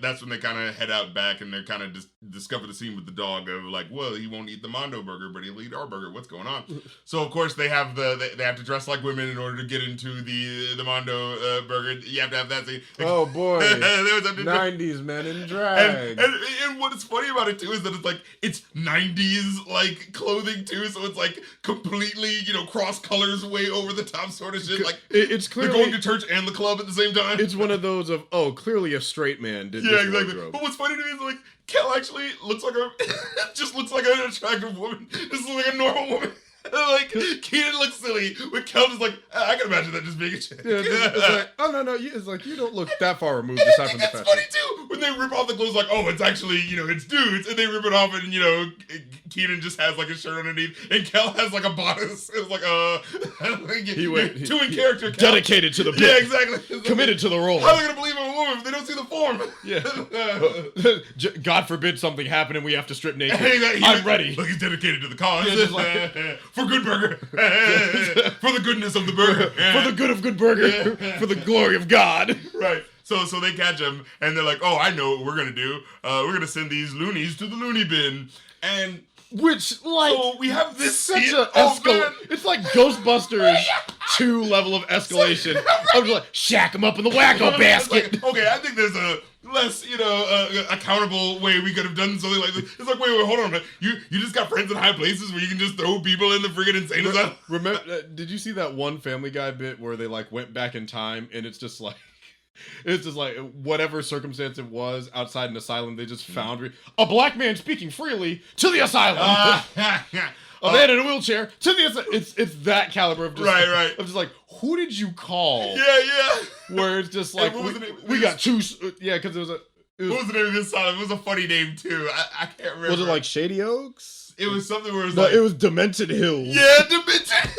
that's when they kind of head out back, and they kind of discover the scene with the dog of like, "Well, he won't eat the Mondo burger, but he'll eat our burger. What's going on?" So of course they have they have to dress like women in order to get into the Mondo burger. You have to have that scene. Oh boy, There was a- 90s men in drag. and what's funny about it too is that it's 90s like clothing too, so it's like completely cross colors way over the top sort of shit. Like it's they're clearly going to church and the club at the same time. it's one of those of clearly a straight man did Yeah, this exactly. wardrobe. But what's funny to me is like Kel actually looks like just looks like an attractive woman. Just looks like a normal woman. Like Keenan looks silly, but Kel is like, I can imagine that just being a chick. Yeah, it's like, oh no, it's like you don't look that far removed And I aside think from the that's fashion. funny too when they rip off the clothes. Like, oh, it's actually it's dudes, and they rip it off, and Keenan just has like a shirt underneath, and Kel has like a bodice. It's like two in character. Kel. Dedicated to the bit. Yeah, exactly. It's like, Committed to the role. how are they gonna believe I'm a woman if they don't see the form? Yeah. God forbid something happened and we have to strip naked. Exactly. I'm ready. Look, he's dedicated to the cause. Yeah, just like- For good burger. For the goodness of the burger. For the good of good burger. For the glory of God. Right. So they catch him and they're like, oh, I know what we're gonna do. We're gonna send these loonies to the loony bin. And Which, like, so we have this such scene. a Man. It's like Ghostbusters 2 level of escalation. I'm just like, shack him up in the wacko It's basket. like, okay, I think there's a less, accountable way we could have done something like this. It's like, wait, hold on a minute. You just got friends in high places where you can just throw people in the friggin' insane asylum? Remember, did you see that one Family Guy bit where they like went back in time and it's just like whatever circumstance it was outside an asylum, they just found a black man speaking freely to the asylum. A man in a wheelchair to the asylum. It's that caliber of just Right. I'm just like, who did you call? Yeah. Where it's just like what was the name? we got two. Yeah, because What was the name of this song? It was a funny name too. I can't remember. Was it like Shady Oaks? It was something where it was No, like, it was Demented Hills. yeah, Dimension.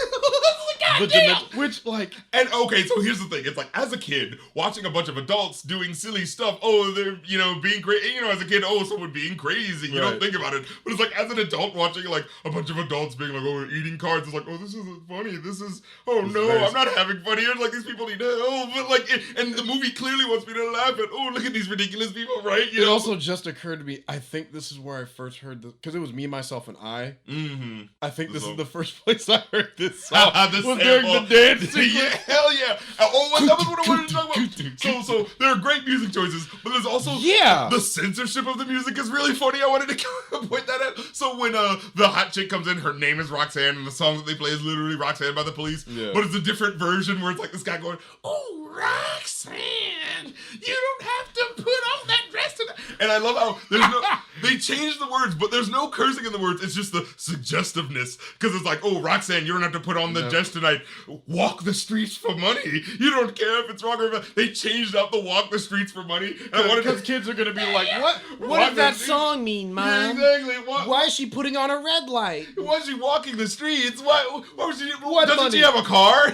Which like And okay, so here's the thing. It's like, as a kid, watching a bunch of adults doing silly stuff, oh, they're, being crazy. As a kid, oh, someone being crazy. You don't Right. think about it. But it's like, as an adult, watching like a bunch of adults being like, oh, eating cards, it's like, oh, this isn't funny. This is, oh no, very I'm not having fun here. Like, these people need help. But like, and the movie clearly wants me to laugh at, oh, look at these ridiculous people, right? it also just occurred to me. I think this is where I first heard this because it was Me, Myself, and I. Mm-hmm. I think this So- is the first place I heard this song. The was during the sample. dance Yeah, sequence. hell yeah. Oh, that was what I wanted to talk about. So there are great music choices, but there's also Yeah. the censorship of the music is really funny. I wanted to point that out. So when the hot chick comes in, her name is Roxanne, and the song that they play is literally Roxanne by the Police. Yeah. But it's a different version where it's like this guy going, "Oh, Roxanne, you don't have to put on that dress tonight." And I love how they change the words, but there's no cursing in the words. It's just the suggestiveness because it's like, "Oh, Roxanne, you don't have to put on the dress tonight. Walk the streets for money. You don't care if it's wrong or not." They changed out the "walk the streets for money." And I wanted Because to. kids are gonna be like, what? What does that song mean, Yeah, Mom? exactly. Why is she putting on a red light? Why is she walking the streets? Why was she? What Doesn't money? she have a car?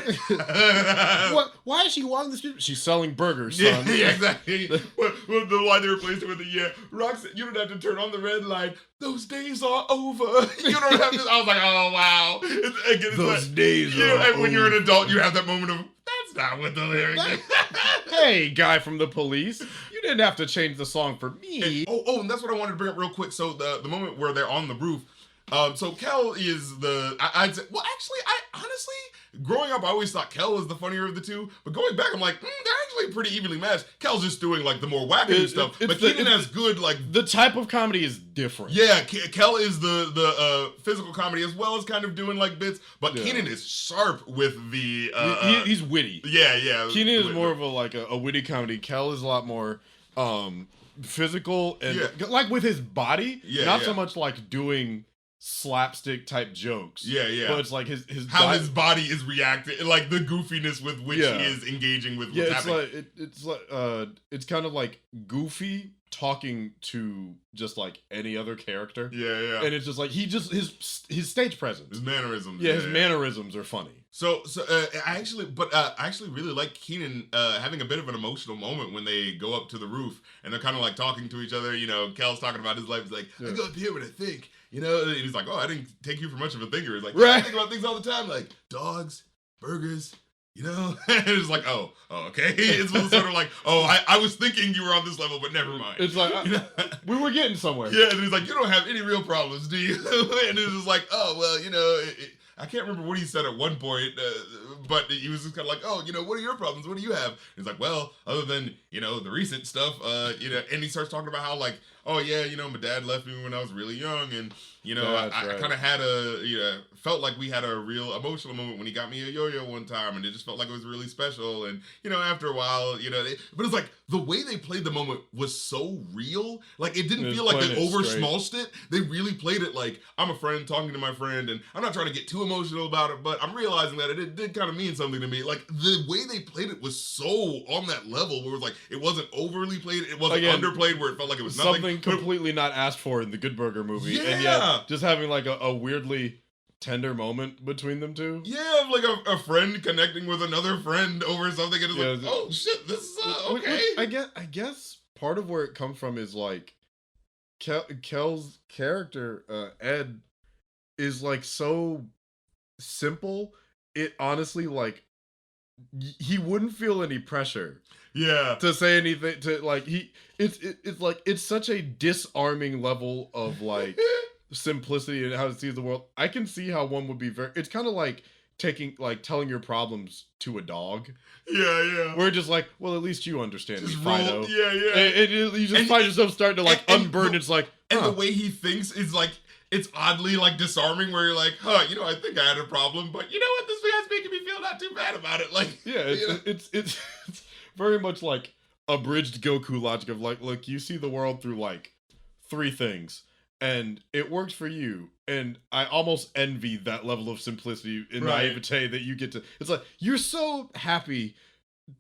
What? Why is she walking the street? She's selling burgers, Yeah, son. yeah, exactly. Well, the line they replaced it with Roxanne, you don't have to turn on the red light. Those days are over. You don't have to. I was like, oh wow. It's Those like, days you know, are and when you're an over. adult, you have that moment of that's not what the lyrics. is." Hey, guy from the police, you didn't have to change the song for me. And that's what I wanted to bring up real quick. So the moment where they're on the roof. So Kel is I'd say, well, actually, I honestly, growing up, I always thought Kel was the funnier of the two. But going back, I'm like, they're actually pretty evenly matched. Kel's just doing like the more wacky stuff, but Keenan has good like. The type of comedy is different. Yeah, Kel is the physical comedy as well as kind of doing like bits, but Yeah. Keenan is sharp with the. He's witty. Yeah. Keenan is more of a witty comedy. Kel is a lot more physical and like with his body. Yeah, not yeah. so much like doing slapstick type jokes. Yeah. But it's like his How di- his body is reacting, like the goofiness with which Yeah. he is engaging with what's yeah, it's happening. it's kind of like Goofy talking to just like any other character. Yeah. And it's just like his stage presence. His mannerisms. Yeah, his mannerisms are funny. So I actually really like Keenan having a bit of an emotional moment when they go up to the roof and they're kind of like talking to each other. Kel's talking about his life. He's like, I go up here when I think, and he's like, oh, I didn't take you for much of a thinker. He's like, I Right. think about things all the time, like dogs, burgers, you know, and it's like, oh, okay. It's sort of like, oh, I was thinking you were on this level, but never mind. It's like You know? we were getting somewhere. Yeah, and he's like, you don't have any real problems, do you? And it's just like, oh, well, you know, I can't remember what he said at one point, but he was just kind of like, oh, you know, what are your problems? What do you have? He's like, well, other than, you know, the recent stuff, you know, and he starts talking about how, like, oh, yeah, you know, my dad left me when I was really young, and, you know, That's I right. kind of had a, you know, felt like we had a real emotional moment when he got me a yo-yo one time, and it just felt like it was really special, and, you know, after a while, you know, but it's like, the way they played the moment was so real, like, it didn't It was feel like they playing it straight. over-smalshed it, they really played it like, I'm a friend talking to my friend, and I'm not trying to get too emotional about it, but I'm realizing that it did kind of mean something to me, like, the way they played it was so on that level, where it was like, it wasn't overly played, it wasn't Again, underplayed, where it felt like it was nothing. Something but- completely not asked for in the Good Burger movie, and Yeah. yet just having like a weirdly tender moment between them two. Yeah, like a friend connecting with another friend over something, and it's Yeah, like, oh shit, this is Which okay. I guess part of where it comes from is like Kel's character Ed is like so simple. It honestly like he wouldn't feel any pressure Yeah, to say anything to like it's like it's such a disarming level of like simplicity and how it sees the world. I can see how one would be very. It's kind of like telling your problems to a dog. yeah. We're just like, well, at least you understand me, Just Fido. roll, yeah. You just And- find yourself starting to like and- unburden. It's like, And huh. the way he thinks is like, it's oddly like disarming, where you're like, huh, you know, I think I had a problem, but you know what, this guy's making me feel not too bad about it. Like, Yeah, you know? it's very much like abridged Goku logic of like, look, you see the world through like 3 things, and it works for you. And I almost envy that level of simplicity and Right. naivete that you get to. It's like you're so happy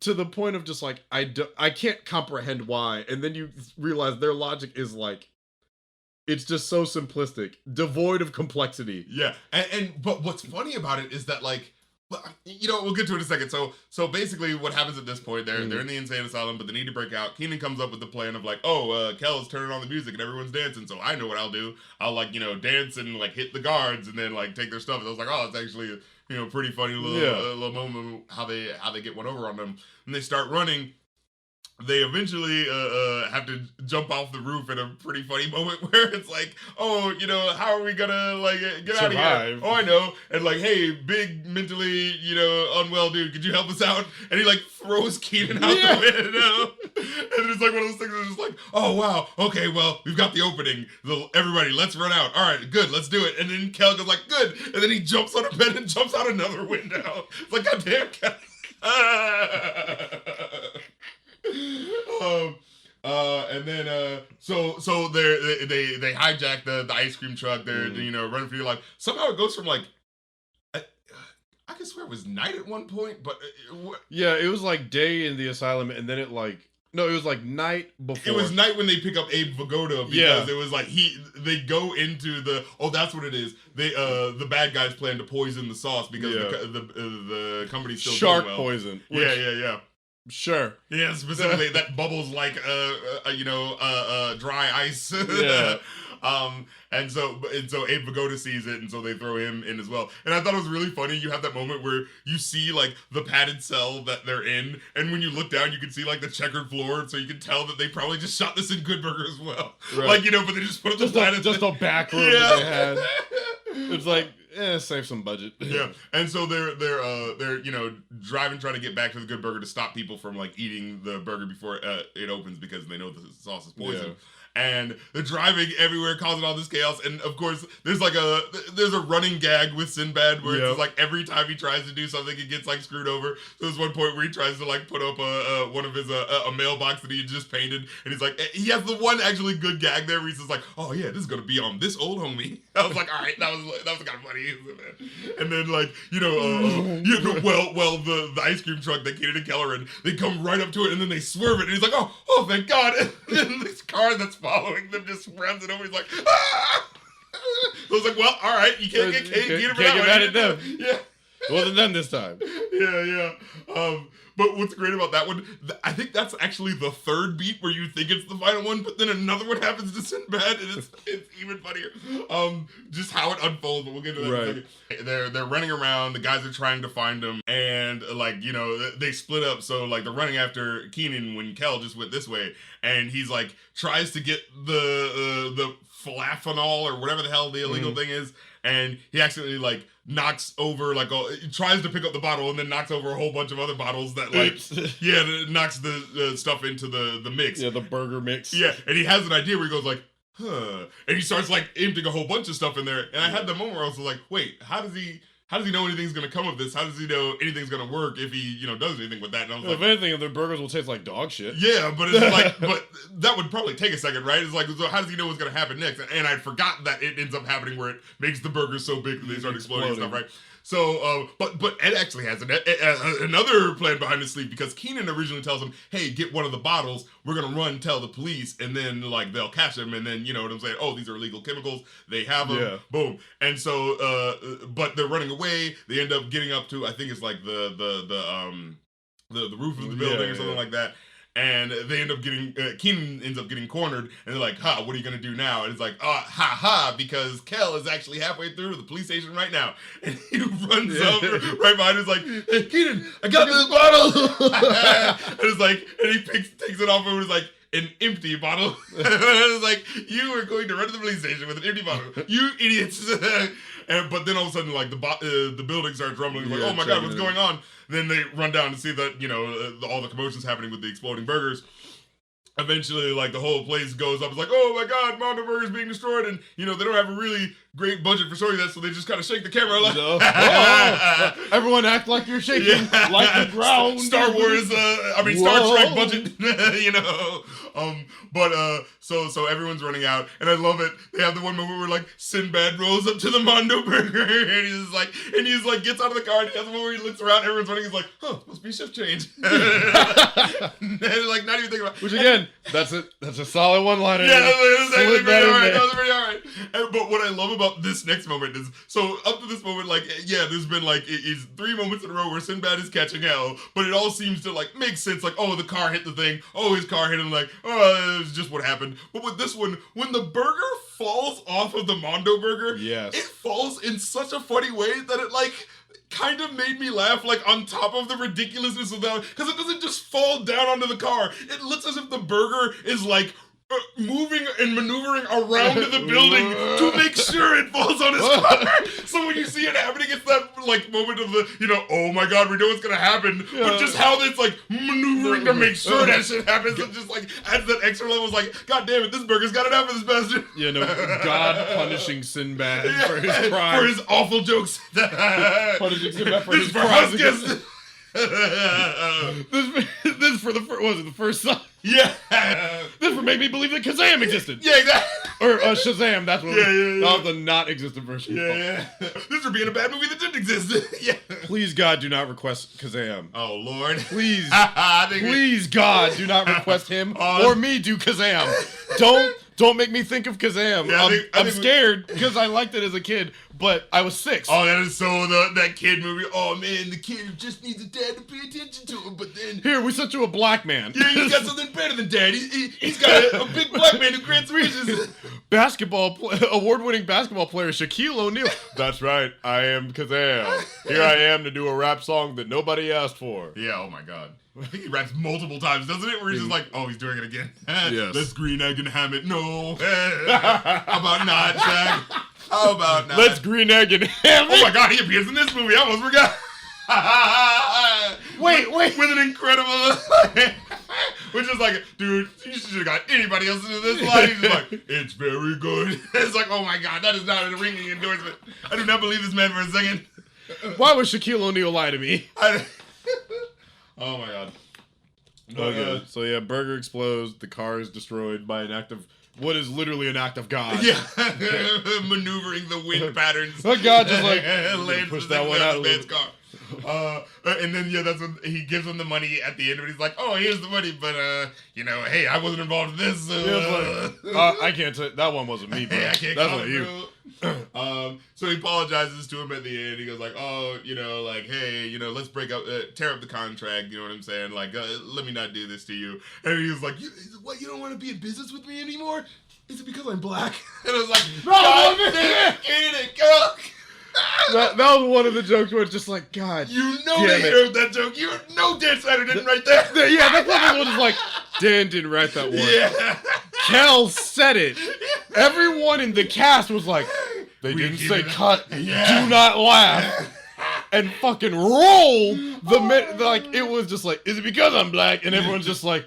to the point of just like I can't comprehend why, and then you realize their logic is like it's just so simplistic, devoid of complexity. Yeah, but what's funny about it is that like, well, you know, we'll get to it in a second. So basically, what happens at this point? They're in the insane asylum, but they need to break out. Keenan comes up with the plan of like, oh, Kel's turning on the music and everyone's dancing. So I know what I'll do. I'll like, you know, dance and like hit the guards and then like take their stuff. And I was like, oh, it's actually you know, pretty funny little moment how they get one over on them, and they start running. They eventually have to jump off the roof in a pretty funny moment where it's like, oh, you know, how are we gonna like get out of here? Survive. Oh, I know. And like, hey, big mentally, you know, unwell dude, could you help us out? And he like throws Keenan out the window. And it's like one of those things that's just like, oh wow, okay, well, we've got the opening. Everybody, let's run out. All right, good, let's do it. And then Kel goes like, good. And then he jumps on a bed and jumps out another window. It's like, goddamn, Kel. And then so they hijack the ice cream truck. They're you know, running for your life. Somehow it goes from like I can swear it was night at one point, but Yeah, it was like day in the asylum, and then it was like night before. it was night when they pick up Abe Vigoda, because it was like they go into the that's what it is. They the bad guys plan to poison the sauce because the company's still shark doing well. poison. Yeah. Sure. Yeah, specifically that bubbles like you know dry ice. Yeah. And so Abe Vigoda sees it, and so they throw him in as well. And I thought it was really funny. You have that moment where you see like the padded cell that they're in, and when you look down, you can see like the checkered floor, so you can tell that they probably just shot this in Good Burger as well. Right. Like, you know, but they just put up the padded Just a back room that they had. Yeah. It's like, save some budget. Yeah, and so they're you know, driving, trying to get back to the Good Burger to stop people from like eating the burger before it opens, because they know the sauce is poison. Yeah. And they're driving everywhere, causing all this chaos. And of course, there's a running gag with Sinbad where it's just like every time he tries to do something, he gets like screwed over. So there's one point where he tries to like put up one of his a mailbox that he had just painted, and he's like, he has the one actually good gag there where he's just like, oh yeah, this is gonna be on this old homie. I was like, all right, that was kind of funny, isn't it? And then like, you know, well the ice cream truck that Keenan and Kel are in, they come right up to it, and then they swerve it, and he's like, oh thank God. And then this car that's following them just runs it over. He's like, ah! So I was like, well, all right, you can't get Keenan for that get one. mad at them. Yeah. It wasn't them this time. Yeah. But what's great about that one, I think that's actually the third beat where you think it's the final one, but then another one happens to Sinbad, and it's even funnier. Just how it unfolds, but we'll get to that in a second. They're running around, the guys are trying to find him, and like, you know, they split up, so like they're running after Keenan when Kel just went this way, and he's like, tries to get the flafanol or whatever the hell the illegal thing is, and he accidentally like knocks over like tries to pick up the bottle and then knocks over a whole bunch of other bottles that like that knocks the stuff into the mix. Yeah, the burger mix. Yeah, and he has an idea where he goes like, huh, and he starts like emptying a whole bunch of stuff in there. And I had the moment where I was like, wait, how does he know anything's gonna come of this? How does he know anything's gonna work if he, you know, does anything with that? And I was If like, anything, their burgers will taste like dog shit. yeah, but it's like, but that would probably take a second, right? It's like, so how does he know what's gonna happen next? And I'd forgotten that it ends up happening where it makes the burgers so big that they start exploding and stuff, right? So, but Ed actually has another plan behind his sleeve, because Keenan originally tells him, hey, get one of the bottles, we're gonna run tell the police, and then like they'll catch him, and then, you know what I'm saying, oh, these are illegal chemicals, they have them, boom. And so, but they're running away, they end up getting up to, I think it's like the roof of the building or something like that. And they end up getting, Keenan ends up getting cornered, and they're like, ha, what are you gonna do now? And it's like, ha, because Kel is actually halfway through to the police station right now. And he runs up right behind him, like, hey, Keenan, I got this bottle! And it's like, and he takes it off, and it's like, an empty bottle. And it's like, you are going to run to the police station with an empty bottle. You idiots. But then all of a sudden, like, the building starts rumbling, like, oh my god, what's going on? Then they run down to see that, you know, all the commotion's happening with the exploding burgers. Eventually, like, the whole place goes up. It's like, oh my god, Mondo Burger's being destroyed. And, you know, they don't have a really great budget for showing that, so they just kind of shake the camera like, everyone act like you're shaking, like the ground. Star Wars, Star Trek budget, you know. So everyone's running out, and I love it. They have the one moment where like Sinbad rolls up to the Mondo Burger, and he's like gets out of the car, and he has the moment where he looks around, everyone's running. He's like, huh, must be shift change. And like not even thinking about. Which again, that's a solid one-liner. Yeah, that's pretty alright. But what I love about this next moment is, so up to this moment, like, yeah, there's been like it's 3 moments in a row where Sinbad is catching hell, but it all seems to like make sense. Like, oh, the car hit the thing. Oh, his car hit him. Like, oh, it was just what happened. But with this one, when the burger falls off of the Mondo Burger, it falls in such a funny way that it like kind of made me laugh, like on top of the ridiculousness of that, because it doesn't just fall down onto the car. It looks as if the burger is like moving and maneuvering around the building to make sure it falls on his car. So when you see it happening, it's that like moment of the, you know, oh my god, we know what's gonna happen, but just how it's like maneuvering to make sure that shit happens, it just like adds that extra level. It's like, god damn it, this burger's got it out for this bastard. Yeah, no, God punishing Sinbad for his crime, for his awful jokes. Punishing Sinbad for his crimes. This for the first song. Yeah. This for made me believe that Kazam existed. Yeah, exactly. Or Shazam, that's what that was the not existent version. Yeah. This for being a bad movie that didn't exist. Yeah. Please, God, do not request Kazam. Oh, Lord. Please. Please, God, do not request him or me do Kazam. Don't make me think of Kazam. Yeah, I'm scared because I liked it as a kid, but I was 6. Oh, that is so that kid movie. Oh man, the kid just needs a dad to pay attention to him, but then here we sent you a black man. Yeah, he's got something better than dad. He's got a big black man who grants wishes. Award-winning basketball player Shaquille O'Neal. That's right, I am Kazam. Here I am to do a rap song that nobody asked for. Yeah. Oh my god. I think he raps multiple times, doesn't it? Where he's just like, oh, he's doing it again. Yes. Let's green egg and ham it. No. How about not, Shaq? How about not? Let's green egg and ham it. Oh my god, he appears in this movie. I almost forgot. Wait. With an incredible... Which is like, dude, you should have got anybody else into this line. He's just like, it's very good. It's like, oh my god, that is not a ringing endorsement. I do not believe this man for a second. Why would Shaquille O'Neal lie to me? Oh my god. Okay. So yeah, burger explodes. The car is destroyed by an act of what is literally an act of God. Yeah, maneuvering the wind patterns. Oh God, just like push that one out of the car. And then that's when he gives him the money at the end, and he's like, "Oh, here's the money, but you know, hey, I wasn't involved in this." So, I can't say that one wasn't me, bro. Hey, I can't That's not you. Bro. So he apologizes to him at the end. He goes like, oh, like, hey, let's break up, tear up the contract. You know what I'm saying? Like, let me not do this to you. And he was like, what? You don't want to be in business with me anymore? Is it because I'm black? And I was like, God damn it, girl. That was one of the jokes where it's just like, God. You know they heard that joke. You know Dan Snyder didn't write that. Yeah, that's one was like, Dan didn't write that one. Yeah. Kel said it. Everyone in the cast was like, they didn't say cut. Yeah. Do not laugh. And fucking roll like it was just like, is it because I'm black? And everyone's just like,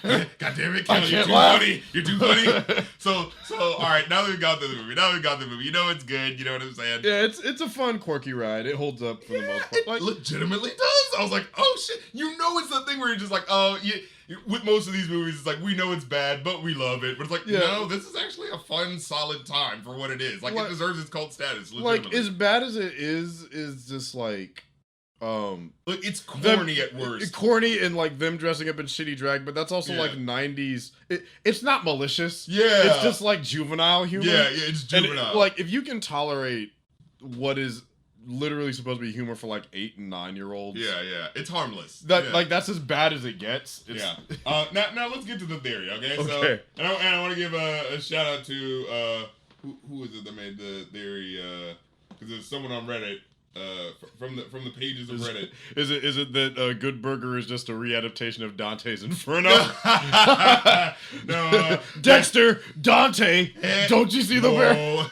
God damn it, I Kel, can't laugh. You're too funny. So, all right, now that we got the movie, you know it's good, you know what I'm saying? Yeah, it's a fun, quirky ride. It holds up for the most part. It legitimately does. I was like, oh shit. It's the thing where you're just like, oh, with most of these movies, it's like, we know it's bad, but we love it. But it's like, no, this is actually a fun, solid time for what it is. Like, it deserves its cult status, legitimately. Like, as bad as it is just like, look, it's corny at worst. Corny and like them dressing up in shitty drag, but that's also like 90s. It's not malicious. Yeah. It's just like juvenile humor. Yeah, it's juvenile. And like, if you can tolerate what is literally supposed to be humor for like 8 and 9-year-olds. Yeah, it's harmless. Like, that's as bad as it gets. Yeah. Now let's get to the theory, okay? Okay. So, and I want to give a shout out to who is it that made the theory? Because there's someone on Reddit. From the pages of Reddit. Is it that Good Burger is just a readaptation of Dante's Inferno? No, Dexter, Dante, don't you see the bear?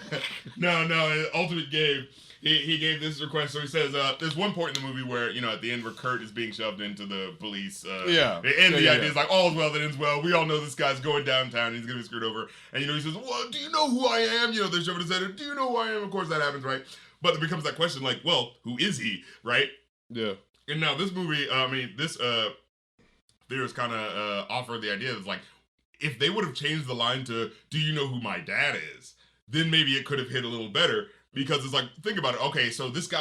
No, Ultimate Gabe. He gave this request, so he says, there's one point in the movie where, at the end where Kurt is being shoved into the police. And the idea is like, all's well that ends well. We all know this guy's going downtown and he's going to be screwed over. And, he says, well, do you know who I am? They're shoving his head. Do you know who I am? Of course that happens, right? But there becomes that question like, well, who is he, right? Yeah. And now this movie, this theorist kind of offered the idea that, like, if they would have changed the line to, do you know who my dad is? Then maybe it could have hit a little better. Because it's like, think about it. Okay, so this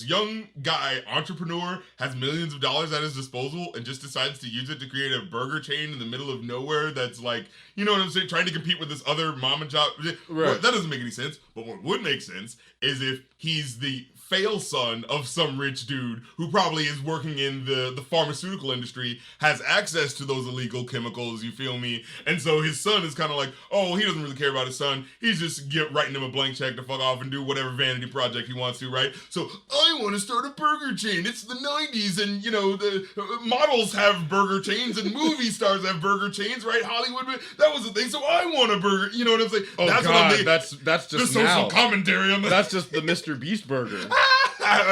young guy, entrepreneur, has millions of dollars at his disposal and just decides to use it to create a burger chain in the middle of nowhere that's like, you know what I'm saying, trying to compete with this other mom and pop. Right. Well, that doesn't make any sense. But what would make sense is if he's the fail son of some rich dude who probably is working in the pharmaceutical industry, has access to those illegal chemicals, you feel me? And so his son is kind of like, oh, he doesn't really care about his son. He's just writing him a blank check to fuck off and do whatever vanity project he wants to, right? So I want to start a burger chain. It's the 90s and, the models have burger chains and movie stars have burger chains, right? Hollywood, that was the thing. So I want a burger. You know what I'm saying? Oh, that's God, what I'm making. that's just the social now. Commentary on that. That's just the Mr. Beast burger.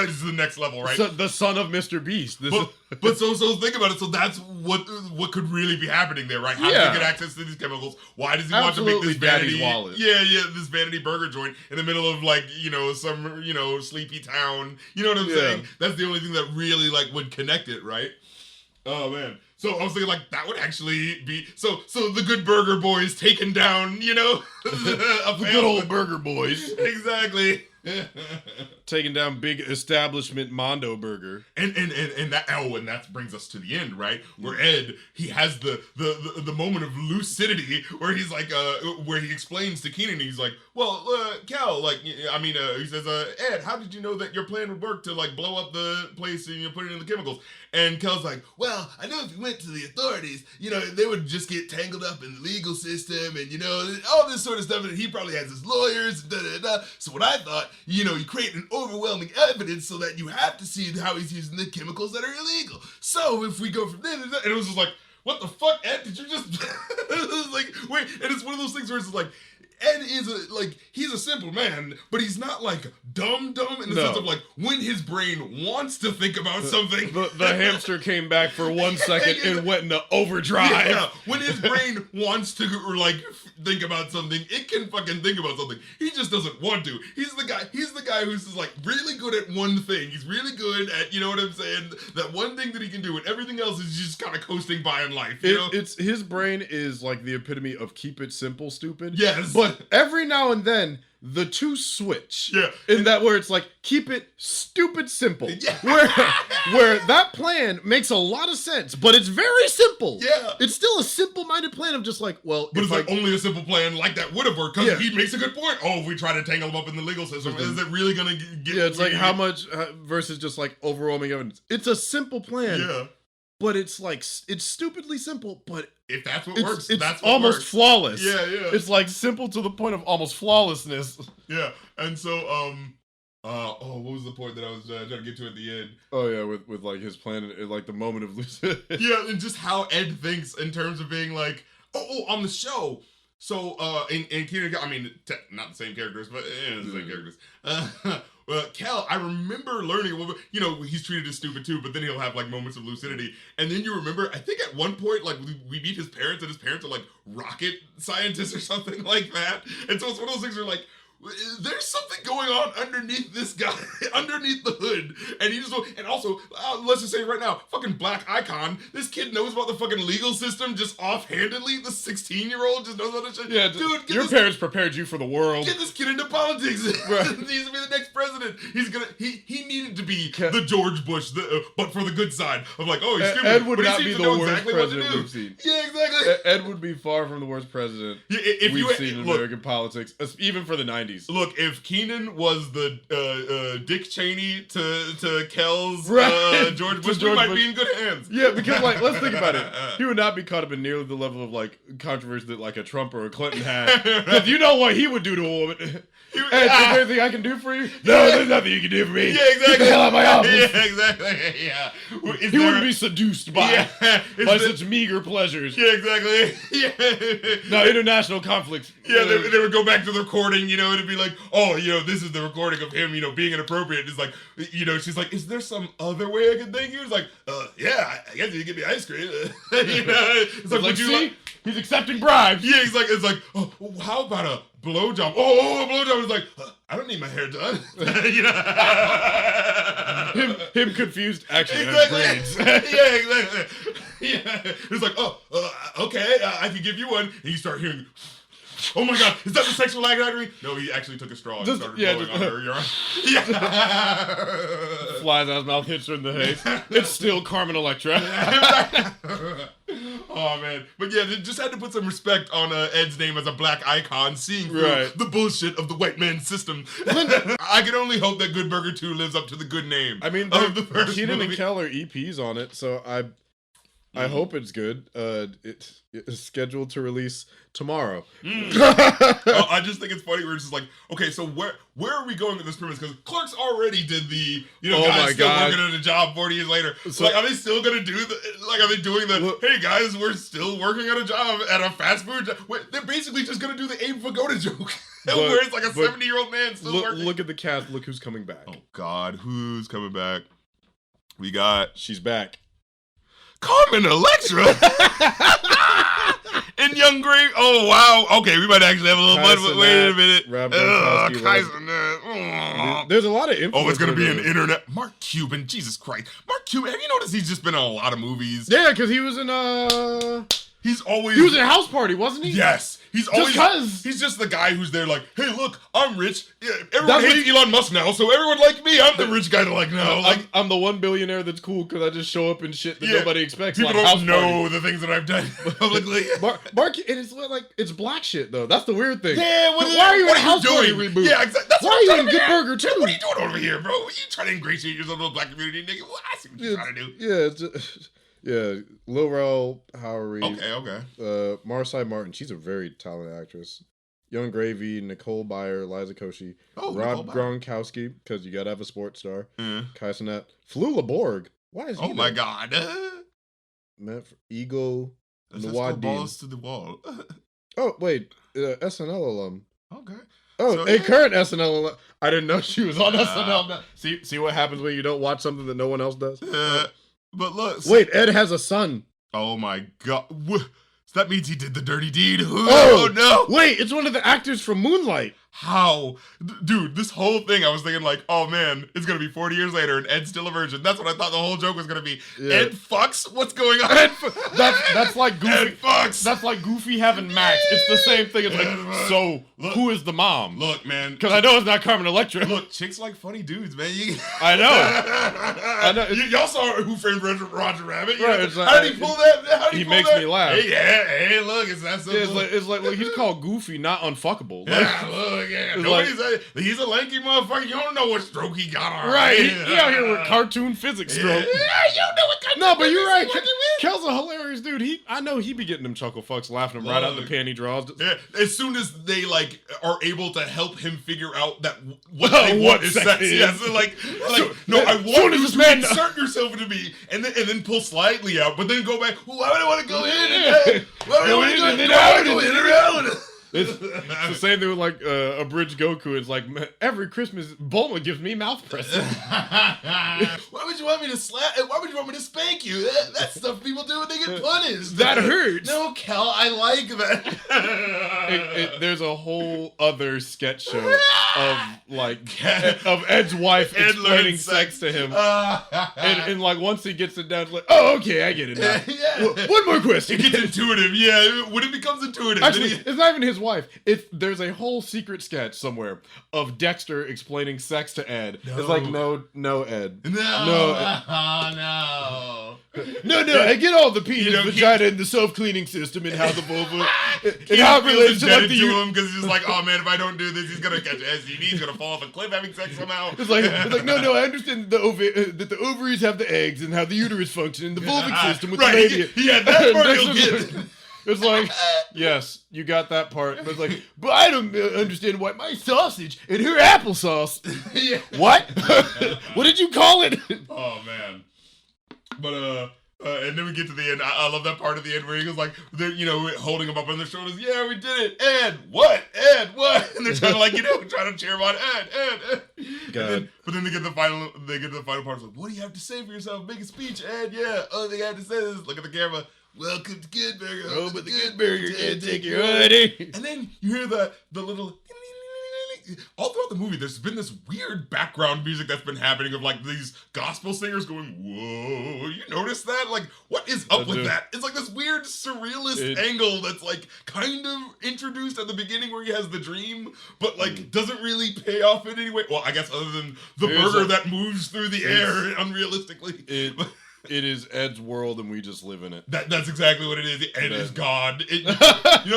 This is the next level, right? So, the son of Mr. Beast. But so think about it. So that's what could really be happening there, right? How does he get access to these chemicals? Why does he want to make this vanity wallet? Yeah, this vanity burger joint in the middle of like some sleepy town? You know what I'm saying? That's the only thing that really like would connect it, right? Oh man. So I was thinking like that would actually be so the Good Burger Boys taking down the good old Burger Boys. Exactly. Taking down big establishment Mondo Burger. And that brings us to the end, right? Where Ed, he has the moment of lucidity where he's like where he explains to Keenan, he's like, well, Cal, like, he says, Ed, how did you know that your plan would work to like blow up the place and put it in the chemicals? And Cal's like, well, I know if we went to the authorities, they would just get tangled up in the legal system and, all this sort of stuff. And he probably has his lawyers, So what I thought, you create an overwhelming evidence so that you have to see how he's using the chemicals that are illegal. So if we go from there, and it was just like, what the fuck, Ed? Did you just... It was like, wait, and it's one of those things where it's like, Ed is he's a simple man, but he's not like dumb in the sense of like when his brain wants to think about something. The hamster came back for 1 second and went into overdrive. Yeah, when his brain wants to think about something, it can fucking think about something. He just doesn't want to. He's the guy who's just like really good at one thing. He's really good at, you know what I'm saying? That one thing that he can do, and everything else is just kind of coasting by in life. You know? It's his brain is like the epitome of keep it simple, stupid. Yes. but every now and then the two switch. Yeah. In that where it's like, keep it stupid simple. Yeah. Where that plan makes a lot of sense, but it's very simple. Yeah. It's still a simple-minded plan of just like, well, But if it's like only a simple plan like that would have worked because Yeah. he makes a good point. Oh, if we try to tangle him up in the legal system, is it really gonna get? yeah, it's like how much versus just like overwhelming evidence. It's a simple plan, Yeah. but it's like it's stupidly simple, but If that's what it's, works, it's that's what almost works. flawless. Yeah, yeah. It's like simple to the point of almost flawlessness. Yeah, and so what was the point that I was trying to get to at the end? Oh yeah, with like his plan and like the moment of lucid. Yeah, and just how Ed thinks in terms of being like, on the show. So in Keenan, I mean, not the same characters, but the same characters. Kel, I remember learning a little bit, he's treated as stupid too, but then he'll have like moments of lucidity. And then you remember, I think at one point, like we meet his parents and his parents are like rocket scientists or something like that. And so it's one of those things where like, there's something going on underneath this guy, underneath the hood, and he just and also let's just say right now, fucking black icon. This kid knows about the fucking legal system just offhandedly. The 16-year-old just knows about this shit. Yeah, dude, your parents prepared you for the world. Get this kid into politics. Right. He needs to be the next president. He's gonna. He needed to be the George Bush, but for the good side of like, oh, he's stupid. Ed would but he not seems be to the know worst exactly what to president do. we've seen. Yeah, exactly. Ed would be far from the worst president If we've you seen in look, American politics, even for the 90s. Look, if Keenan was the Dick Cheney to Kel's George Bush, we might be in good hands. Yeah, because like, let's think about it. He would not be caught up in nearly the level of like controversy that like a Trump or a Clinton had. Because you know what he would do to a woman. Ed, is there anything I can do for you? No, there's nothing you can do for me. Yeah, exactly. Get the hell out of my office. Yeah, exactly. Yeah. He wouldn't be seduced by by such meager pleasures. Yeah, exactly. Yeah. No, international conflicts. Yeah, they would go back to the recording, it'd be like, oh, this is the recording of him, being inappropriate. It's like, she's like, is there some other way I can thank you? It's like, yeah, I guess you give me ice cream. It's like, would you see? He's accepting bribes. Yeah, it's like, oh, how about a blowjob? Oh, a blowjob is like, I don't need my hair done. Him confused actually Exactly. has braids. Yeah, exactly. Yeah, it's like, okay, I can give you one, and you start hearing. Oh my God! Is that the sexual act? No, he actually took a straw and started blowing on her. Yeah. Flies out his mouth, hits her in the face. It's still Carmen Electra. Oh man, but yeah, they just had to put some respect on Ed's name as a black icon, seeing through Right. the bullshit of the white man system. I can only hope that Good Burger 2 lives up to the good name. I mean, of the first Keenan movie. and Kel are EPs on it, so I hope it's good. It is scheduled to release tomorrow. I just think it's funny where it's just like, okay, so where are we going with this premise? Because Clerks already did the, Oh my guys still God. working at a job 40 years later. So- Like, are they still gonna do are they doing the, Look- hey guys, we're still working at a job at a fast food job? Wait, they're basically just gonna do the Abe Vigoda joke. Where it's like a 70-year-old man still working. Look at the cast. Look who's coming back. Oh God, who's coming back? We got She's back. Carmen Electra and Young Grave. Oh wow. Okay, we might actually have a little fun. But wait a minute. Rob Gronkowski, Kaiser. There's a lot of influence. Oh, it's gonna be an internet. Mark Cuban. Jesus Christ. Mark Cuban. Have you noticed he's just been in a lot of movies? Yeah, because he was in He's always. he was in House Party, wasn't he? Yes. He's always. 'cause. He's just the guy who's there, like, hey, look, I'm rich. Yeah, everyone That's hates Elon Musk now, so everyone like me. I'm the rich guy to like now. Like, I'm the one billionaire that's cool because I just show up in shit that Yeah, nobody expects. people like House don't Party. know the things that I've done publicly. Mark, and it's like it's black shit though. That's the weird thing. Yeah, Why are you in a House Party doing? reboot? Yeah, exactly. That's Why what are you I'm in trying Good to figure out. Burger too? What are you doing over here, bro? Are you trying to ingratiate yourself to the black community, nigga? Well, I see what you're trying to do. Yeah, it's just, yeah. Lil Rel Howery. Okay. Marsai Martin. She's a very talented actress. Young Gravy, Nicole Byer, Liza Koshy, Oh, Rob Nicole Byer. Gronkowski, because you gotta have a sports star. Yeah. Kai Cenat, Flula Borg. Why is he Oh my there? God. Matt Ego. Let's go Nawadeen. balls to the wall. Oh wait, SNL alum. Okay. Oh, So, a yeah. current SNL alum. I didn't know she was on Yeah. SNL. Now. See what happens when you don't watch something that no one else does. But look. Wait, Ed has a son. Oh my God. So that means he did the dirty deed. Oh. No. Wait, it's one of the actors from Moonlight. how, dude, this whole thing, I was thinking like, oh man, it's gonna be 40 years later and Ed's still a virgin. That's what I thought the whole joke was gonna be. Yeah. Ed fucks? What's going on? That's like Goofy. Ed fucks. That's like Goofy having Max. It's the same thing. It's like, so Look. who is the mom? Look, man. Because I know it's not Carmen Electra. Look, chicks like funny dudes, man. I know. I know. Y'all saw Who Framed Roger Rabbit? Right, it's like- how did he pull that? How did He pull makes that? me laugh. Hey, yeah, hey, look, it's that simple. It's like look, he's called Goofy, not unfuckable. Like, Yeah, look, yeah. it's Nobody's he's a lanky motherfucker. You don't know what stroke he got on. right, he out here with cartoon physics Yeah, stroke. you don't know what kind No, of but you're right. what you mean? Kel's a hilarious dude. I know he be getting them chuckle fucks, laughing him right out the Look. panty draws. Yeah, as soon as they like are able to help him figure out that what Oh, they what want is sex sex. is. Yeah, so like no, yeah, I soon want as you this to man- insert yourself into me, and then pull slightly out, but then go back. Why would I want to go in? Yeah. And why would I want to go in? And Why would I out, go in and and out? It's the same thing with like a bridge Goku. It's like every Christmas Bulma gives me mouth presses. Why would you want me to slap? Why would you want me to spank you? That's stuff people do when they get punished. That hurts. No, Kel, I like that. There's a whole other sketch show of like of Ed's wife Ed explaining learning sex to him, and and like once he gets it down, it's like, oh okay, I get it now. yeah. One more question. It gets intuitive, yeah. When it becomes intuitive, Actually, then it's not even his wife. There's a whole secret sketch somewhere of Dexter explaining sex to Ed. It's like, no, Ed. No. No, I get all the penis, You know, vagina, and the self-cleaning system, and how the vulva, and He how it feels relates to like indebted the. to him because he's just like, oh man, if I don't do this, he's gonna catch STD. He's gonna fall off a cliff having sex somehow. It's like no. I understand that the ovaries have the eggs and how the uterus functions and the vulvic system with right, the labia. yeah, that part he'll get. It's like, yes, you got that part. But it's like, but I don't understand why my sausage and her applesauce. Yeah. What? What did you call it? Oh man. But and then we get to the end. I love that part of the end where he goes like, they're holding him up on their shoulders. Yeah, we did it. Ed, what? Ed, what? And they're trying to trying to cheer him on. Ed. God. But then they get to the final part. It's like, what do you have to say for yourself? Make a speech, Ed. Yeah. All they have to say is look at the camera. Welcome to Good Burger. Oh, but the Good Burger can't take your honey. And then you hear the little. All throughout the movie, there's been this weird background music that's been happening of like these gospel singers going, whoa. You notice that? Like, what is up with that? It's like this weird surrealist angle that's like kind of introduced at the beginning where he has the dream, but like doesn't really pay off in any way. Well, I guess other than the burger that moves through the air unrealistically. It is Ed's world, and we just live in it. That's exactly what it is. Ed is God. You know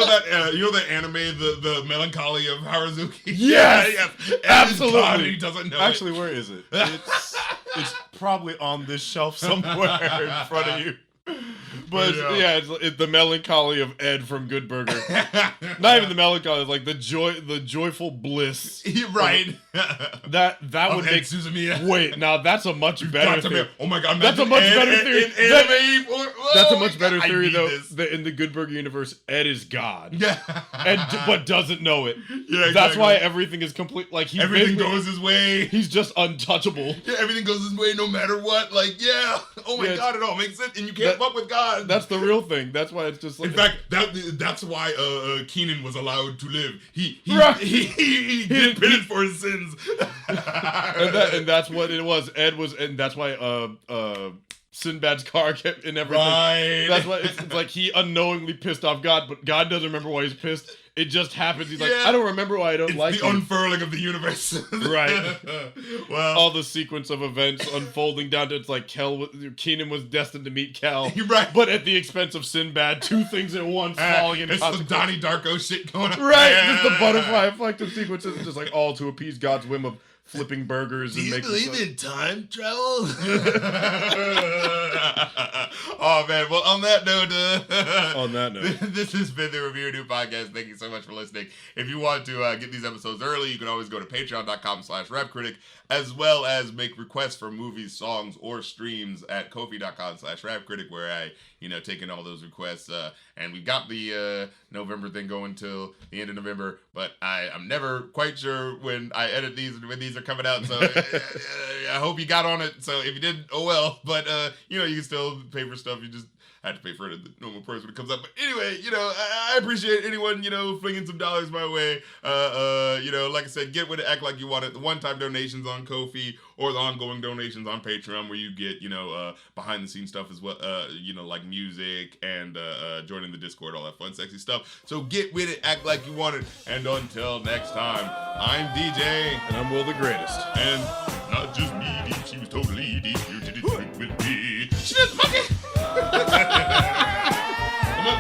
that anime, the Melancholy of Harazuki. Yes, Ed absolutely. Is God, and he doesn't know. Actually, where is it? It's probably on this shelf somewhere in front of you. But it's the melancholy of Ed from Good Burger. Not even the melancholy, it's like the joyful bliss. Right. That would make Suzumiya. Wait, now that's a much better theory. Oh my god, that's a much better theory. That's a much better theory though. This. That in the Good Burger universe, Ed is God. Yeah. But doesn't know it. Yeah, exactly. That's why everything is complete. Like everything goes his way. He's just untouchable. Yeah, everything goes his way no matter what. Like, yeah. Oh my god, it all makes sense. And you can't fuck with God. That's the real thing. That's why it's just like. In fact, that's why Keenan was allowed to live. He did penance for his sins. and that's what it was. Ed was, and that's why Sinbad's car kept in everything. Right. That's why it's like he unknowingly pissed off God, but God doesn't remember why he's pissed. It just happens. He's like, I don't remember why I don't like the you. unfurling of the universe. Right. Well, all the sequence of events unfolding down to it's like Keenan was destined to meet Kel. Right. But at the expense of Sinbad, two things at once falling in It's some consequence. Donnie Darko shit going on. Right. Just the butterfly effect of sequences, just like all to appease God's whim of flipping burgers and making. Do you believe in time travel? Oh man! Well, on that note, this has been the Review New Podcast. Thank you so much for listening. If you want to get these episodes early, you can always go to patreon.com/rapcritic, as well as make requests for movies, songs, or streams at kofi.com/rapcritic, where I take in all those requests. And we got the November thing going till the end of November, but I'm never quite sure when I edit these and when these are coming out. So I hope you got on it. So if you didn't, oh well. But you can still pay for stuff. You just had to pay for it at the normal price when it comes up. But anyway, I appreciate anyone, flinging some dollars my way. Like I said, get with it, act like you want it. The one-time donations on Ko-fi or the ongoing donations on Patreon, where you get, behind-the-scenes stuff as well, like music and joining the Discord, all that fun, sexy stuff. So get with it, act like you want it. And until next time, I'm DJ. And I'm Will the Greatest. And not just me, deep, she was totally deep. You did it with me. Shit, monkey! I'm not,